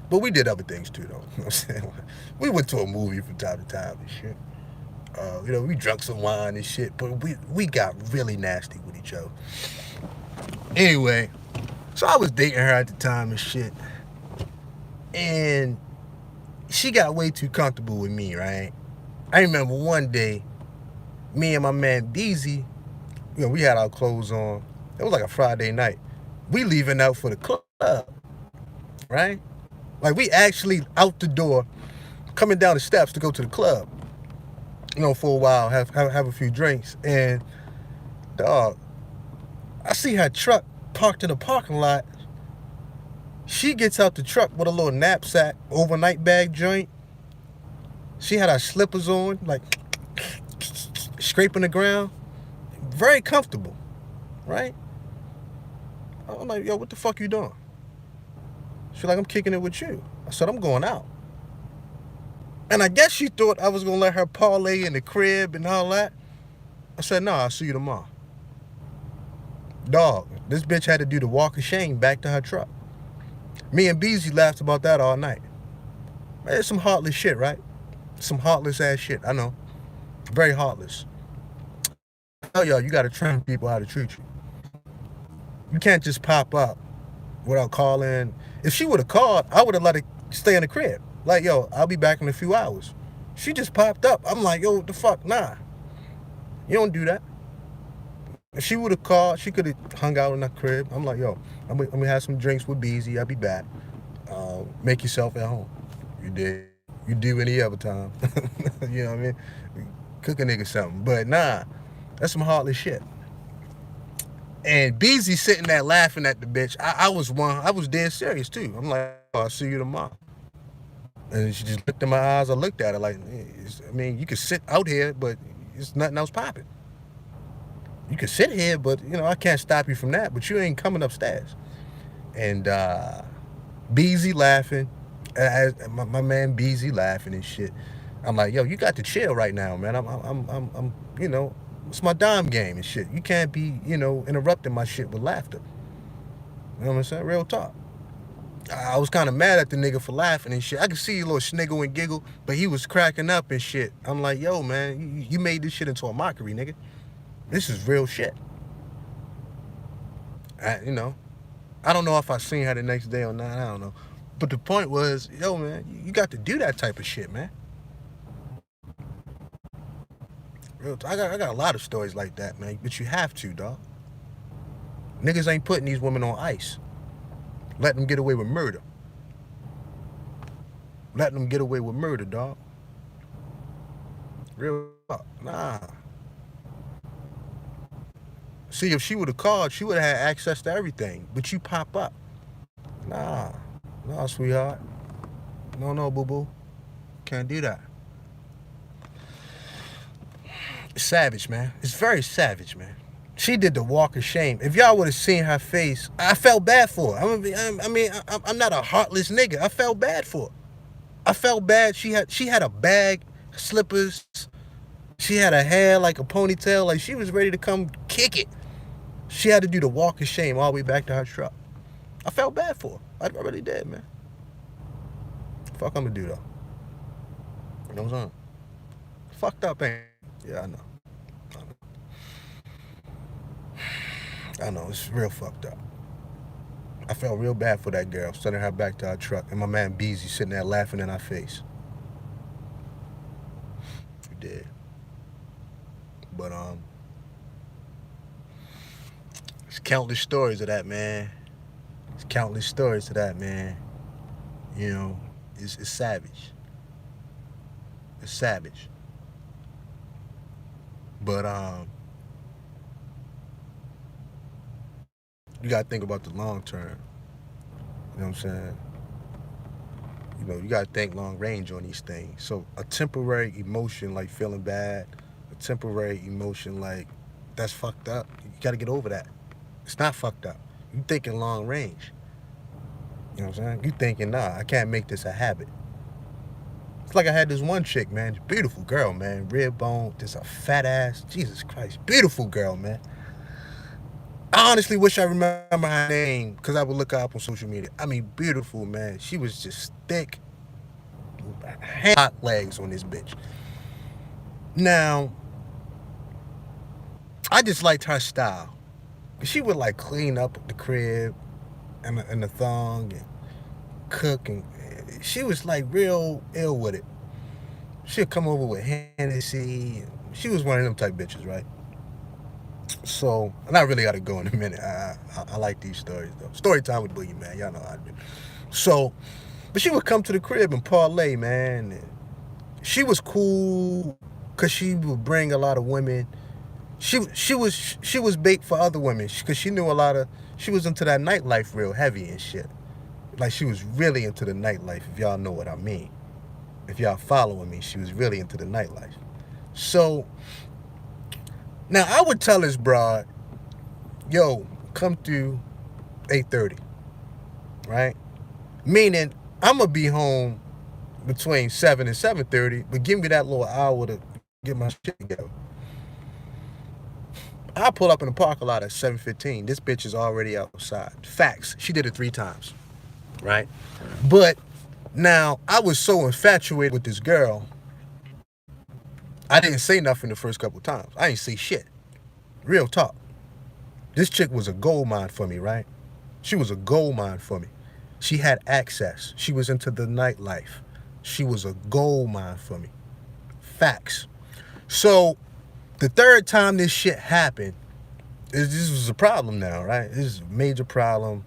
But we did other things too, though. You know what I'm saying? We went to a movie from time to time and shit. We drank some wine and shit, but we got really nasty with each other. Anyway, so I was dating her at the time and shit. And she got way too comfortable with me, right? I remember one day, me and my man Beezy, we had our clothes on. It was like a Friday night. We leaving out for the club, right? Like, we actually out the door, coming down the steps to go to the club. For a while, have a few drinks. And, dog, I see her truck parked in the parking lot. She gets out the truck with a little knapsack, overnight bag joint. She had her slippers on, like, scraping the ground. Very comfortable, right? I'm like, yo, what the fuck you doing? She's like, I'm kicking it with you. I said, I'm going out. And I guess she thought I was going to let her parlay in the crib and all that. I said, no, I'll see you tomorrow. Dog, this bitch had to do the walk of shame back to her truck. Me and Beezy laughed about that all night. Man, it's some heartless shit, right? Some heartless ass shit, I know. Very heartless. I tell y'all, you got to train people how to treat you. You can't just pop up without calling. If she would have called, I would have let her stay in the crib. Like, yo, I'll be back in a few hours. She just popped up. I'm like, yo, what the fuck? Nah. You don't do that. If she would have called, she could have hung out in the crib. I'm like, yo, I'm going to have some drinks with Beezy. I'll be back. Make yourself at home. You did. You do any other time. You know what I mean? Cook a nigga something. But nah, that's some heartless shit. And Beezy sitting there laughing at the bitch. I was dead serious too. I'm like, oh, I'll see you tomorrow. And she just looked in my eyes. I looked at her like, you could sit out here, but it's nothing else popping. You could sit here, but, I can't stop you from that. But you ain't coming upstairs. And Beezy laughing. My man Beezy laughing and shit. I'm like, yo, you got to chill right now, man. I'm it's my dime game and shit. You can't be, interrupting my shit with laughter. You know what I'm saying? Real talk. I was kind of mad at the nigga for laughing and shit. I could see a little sniggle and giggle, but he was cracking up and shit. I'm like, yo, man, you made this shit into a mockery, nigga. This is real shit. I don't know if I seen her the next day or not. I don't know. But the point was, yo, man, you got to do that type of shit, man. Real talk. I got a lot of stories like that, man. But you have to, dog. Niggas ain't putting these women on ice. Letting them get away with murder. Letting them get away with murder, dog. Real talk. Nah. See, if she would have called, she would have had access to everything. But you pop up. Nah, nah, sweetheart. No, no, boo boo. Can't do that. It's savage, man. It's very savage, man. She did the walk of shame. If y'all would have seen her face, I felt bad for her. I'm not a heartless nigga. I felt bad for her. I felt bad. She had a bag, slippers. She had her hair like a ponytail. Like she was ready to come kick it. She had to do the walk of shame all the way back to her truck. I felt bad for her. I really did, man. Fuck I'm gonna do though. You know what I'm saying? Fucked up, ain't it? Yeah, I know. I know, it's real fucked up. I felt real bad for that girl, sending her back to our truck, and my man Beezy sitting there laughing in our face. He did. But there's countless stories of that, man. There's countless stories of that, man. You know, it's savage. It's savage. But you gotta think about the long term. You know what I'm saying? You know, you gotta think long range on these things. So a temporary emotion like feeling bad, a temporary emotion like that's fucked up. You gotta get over that. It's not fucked up. You thinking long range. You know what I'm saying? You thinking, nah, I can't make this a habit. It's like I had this one chick, man, beautiful girl, man, rib bone, just a fat ass, Jesus Christ, beautiful girl, man. I honestly wish I remember her name because I would look her up on social media. I mean, beautiful, man. She was just thick, hot legs on this bitch. Now, I just liked her style. She would like clean up the crib and the thong and cook, and she was like real ill with it. She'd come over with Hennessy. She was one of them type bitches, right? So, and I really got to go in a minute. I like these stories, though. Story time with Boogie, man. Y'all know how I do. So, but she would come to the crib and parlay, man. And she was cool because she would bring a lot of women. She was bait for other women because she knew a lot of, she was into that nightlife real heavy and shit. Like she was really into the nightlife, if y'all know what I mean. If y'all following me, she was really into the nightlife. So, now I would tell this broad, yo, come through 8:30, right? Meaning, I'm going to be home between 7 and 7:30, but give me that little hour to get my shit together. I pull up in the parking lot at 7:15. This bitch is already outside. Facts. She did it 3 times, right? But now, I was so infatuated with this girl, I didn't say nothing the first couple times. I didn't say shit. Real talk. This chick was a gold mine for me, right? She was a gold mine for me. She had access. She was into the nightlife. She was a gold mine for me. Facts. So, the third time this shit happened, this was a problem now, right? This is a major problem.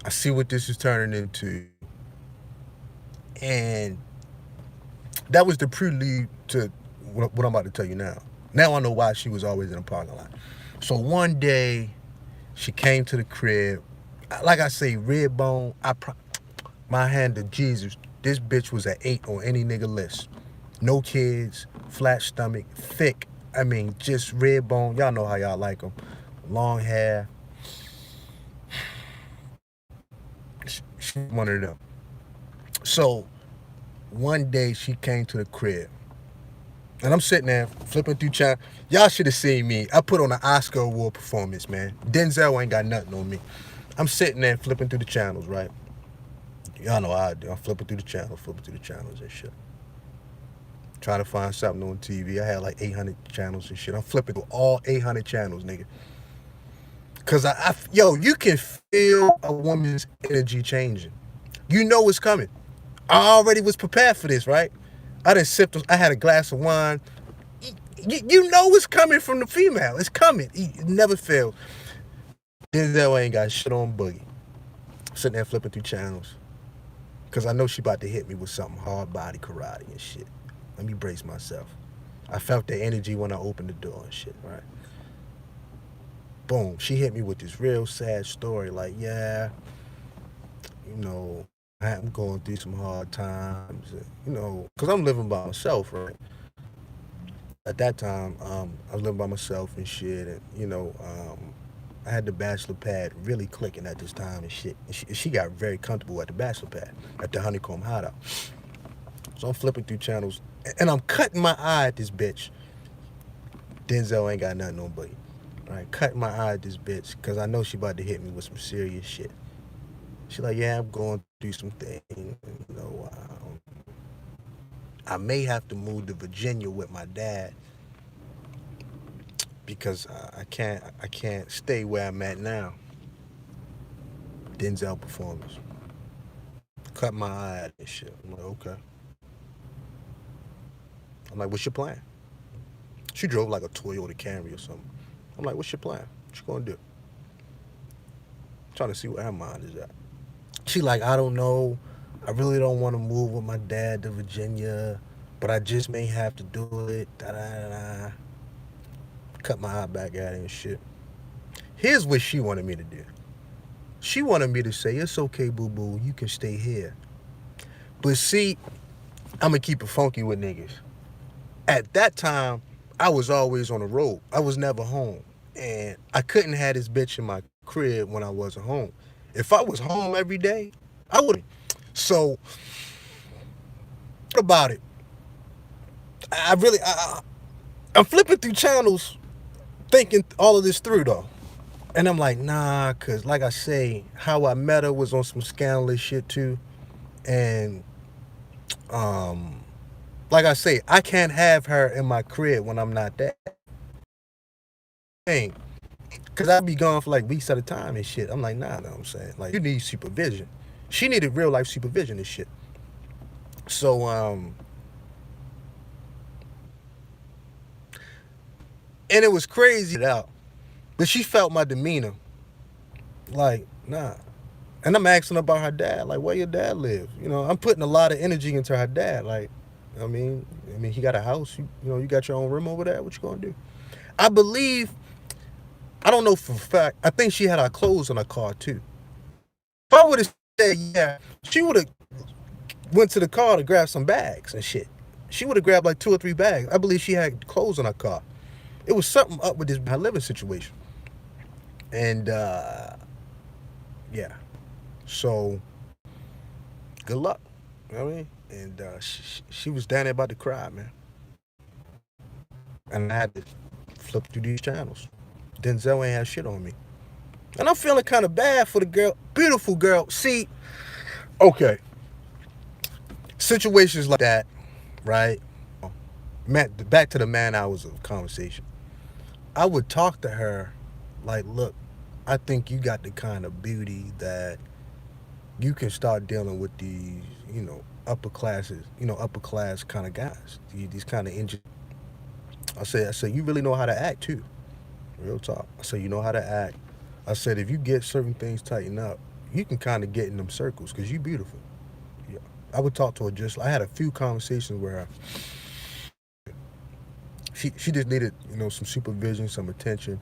I see what this is turning into. And that was the prelude to what I'm about to tell you now. Now I know why she was always in the parking lot. So one day, she came to the crib. Like I say, rib bone. My hand to Jesus. This bitch was an 8 on any nigga list. No kids, flat stomach, thick. I mean, just rib bone. Y'all know how y'all like them. Long hair. She's one of them. So, one day she came to the crib. And I'm sitting there flipping through channels. Y'all should have seen me. I put on an Oscar award performance, man. Denzel ain't got nothing on me. I'm sitting there flipping through the channels, right? Y'all know how I do. I'm flipping through the channels and shit. Trying to find something on TV. I had like 800 channels and shit. I'm flipping through all 800 channels, nigga. Cause yo, you can feel a woman's energy changing. You know it's coming. I already was prepared for this, right? I done sipped, I had a glass of wine. You know it's coming from the female. It's coming. It never fails. Denzel ain't got shit on Boogie. Sitting there flipping through channels. Because I know she about to hit me with something hard body karate and shit. Let me brace myself. I felt the energy when I opened the door and shit, right? boom, she hit me with this real sad story. Like, yeah, you know, I'm going through some hard times. You know, because I'm living by myself, right? At that time, I was living by myself and shit, and I had the bachelor pad really clicking at this time and shit. And she got very comfortable at the bachelor pad at the Honeycomb Hideout. So I'm flipping through channels, and I'm cutting my eye at this bitch. Denzel ain't got nothing on buddy. Right, cutting my eye at this bitch because I know she about to hit me with some serious shit. She like, yeah, I'm going through some things. You know, I may have to move to Virginia with my dad because I can't stay where I'm at now. Denzel performance. Cut my eye at this shit. I'm like, okay. I'm like, what's your plan? She drove like a Toyota Camry or something. I'm like, what's your plan? What you gonna do? I'm trying to see where her mind is at. She like, I don't know. I really don't want to move with my dad to Virginia, but I just may have to do it. Da da da da. Cut my eye back at it and shit. Here's what she wanted me to do. She wanted me to say, it's okay, boo-boo, you can stay here. But see, I'm gonna keep it funky with niggas. At that time, I was always on the road. I was never home. And I couldn't have this bitch in my crib when I wasn't home. If I was home every day, I wouldn't. So, what about it? I'm flipping through channels thinking all of this through, though. And I'm like, nah, because like I say, how I met her was on some scandalous shit, too. And, like I say, I can't have her in my crib when I'm not there. Because I'd be gone for like weeks at a time and shit. I'm like, nah, know what I'm saying? Like, you need supervision. She needed real life supervision and shit. So, and it was crazy out. But she felt my demeanor. Like, nah. And I'm asking about her dad. Like, where your dad live? You know, I'm putting a lot of energy into her dad. Like, I mean, he got a house. You got your own room over there. What you gonna do? I believe, I don't know for a fact, I think she had our clothes in her car too. If I would have said yeah, she would have went to the car to grab some bags and shit. She would have grabbed like 2 or 3 bags. I believe she had clothes in her car. It was something up with this her living situation. And yeah. So good luck. You know what I mean? And she was down there about to cry, man. And I had to flip through these channels. Denzel ain't have shit on me. And I'm feeling kind of bad for the girl. Beautiful girl. See, okay. Situations like that, right? Back to the man hours of conversation. I would talk to her like, look, I think you got the kind of beauty that you can start dealing with these, upper class kind of guys. These kind of engineers. I said, you really know how to act too. Real talk. I said, you know how to act. I said, if you get certain things tightened up, you can kind of get in them circles because you're beautiful. Yeah. I would talk to her I had a few conversations where she just needed, some supervision, some attention.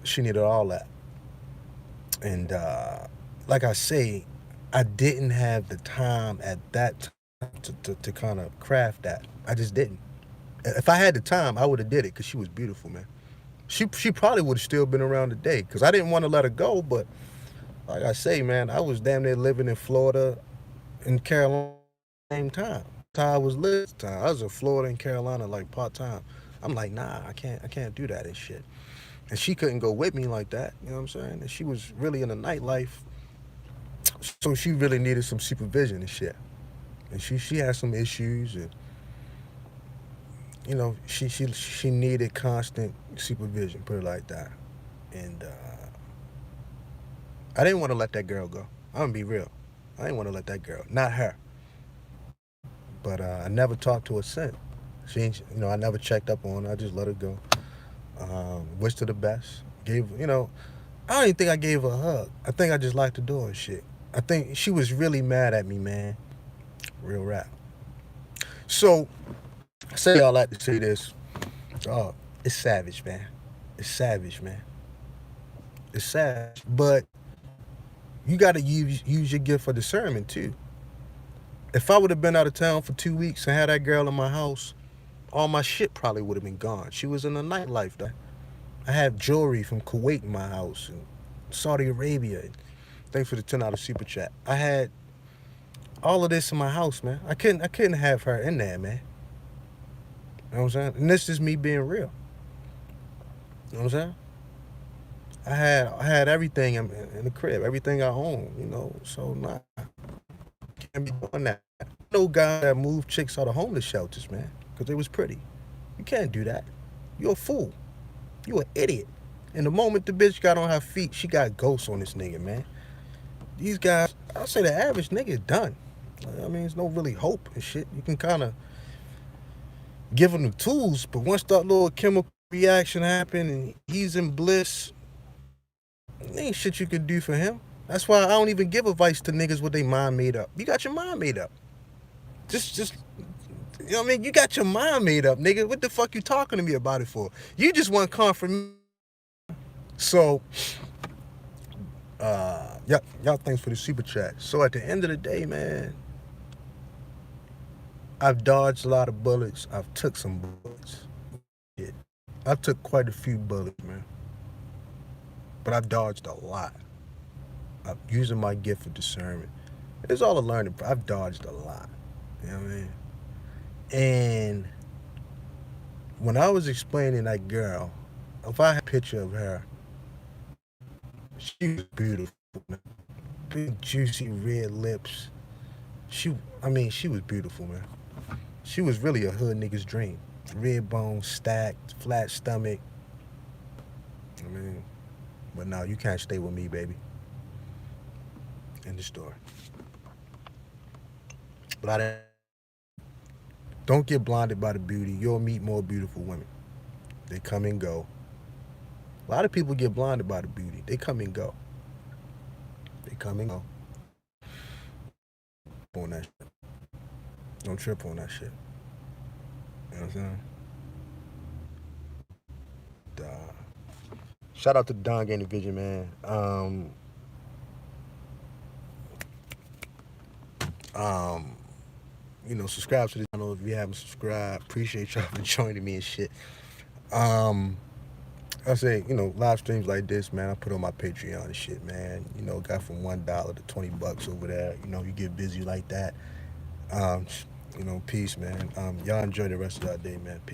She needed all that. And like I say, I didn't have the time at that time to kind of craft that. I just didn't. If I had the time, I would have did it because she was beautiful, man. She probably would have still been around today because I didn't want to let her go. But like I say, man, I was damn near living in Florida and Carolina at the same time. I was living time. I was in Florida and Carolina like part time. I'm like, nah, I can't do that and shit. And she couldn't go with me like that. You know what I'm saying? And she was really in the nightlife, so she really needed some supervision and shit. And she had some issues and. She needed constant supervision, put it like that. And I didn't want to let that girl go. I'm going to be real. I didn't want to let that girl. Not her. But I never talked to her since. I never checked up on her. I just let her go. Wished her the best. I don't even think I gave her a hug. I think I just liked the door and shit. I think she was really mad at me, man. Real rap. So, I say all that to say this. Oh, it's savage, man. It's savage, man. It's savage. But you got to use your gift for discernment too. If I would have been out of town for 2 weeks and had that girl in my house, all my shit probably would have been gone. She was in the nightlife though. I had jewelry from Kuwait in my house and Saudi Arabia. Thanks for the $10 super chat. I had all of this in my house, man. I couldn't have her in there, man. You know what I'm saying? And this is me being real. You know what I'm saying? I had everything in the crib, everything I own, you know. So nah, can't be doing that. No guy that moved chicks out of homeless shelters, man, because they was pretty. You can't do that. You're a fool. You an idiot. And the moment the bitch got on her feet, she got ghosts on this nigga, man. These guys, I'll say the average nigga done. I mean, there's no really hope and shit. You can kind of give him the tools, but once that little chemical reaction happen and he's in bliss, there ain't shit you can do for him. That's why I don't even give advice to niggas with their mind made up. You got your mind made up. Just, you know what I mean? You got your mind made up, nigga. What the fuck you talking to me about it for? You just want confirmation. So, y'all thanks for the super chat. So at the end of the day, man, I've dodged a lot of bullets. I've took some bullets. Yeah. I took quite a few bullets, man. But I've dodged a lot. I'm using my gift of discernment. It's all a learning. I've dodged a lot. You know what I mean? And when I was explaining that girl, if I had a picture of her, she was beautiful. Man. Big, juicy, red lips. She was beautiful, man. She was really a hood nigga's dream. Red bones stacked, flat stomach. I mean, but no, you can't stay with me, baby. End the story. But don't get blinded by the beauty. You'll meet more beautiful women. They come and go. A lot of people get blinded by the beauty. They come and go. They come and go. On that shit. Don't trip on that shit. You know what I'm saying? Shout out to Don Gang Division, man. Subscribe to the channel if you haven't subscribed. Appreciate y'all for joining me and shit. I say, live streams like this, man, I put on my Patreon and shit, man. Got from $1 to $20 over there. You get busy like that. Peace, man. Y'all enjoy the rest of that day, man. Peace.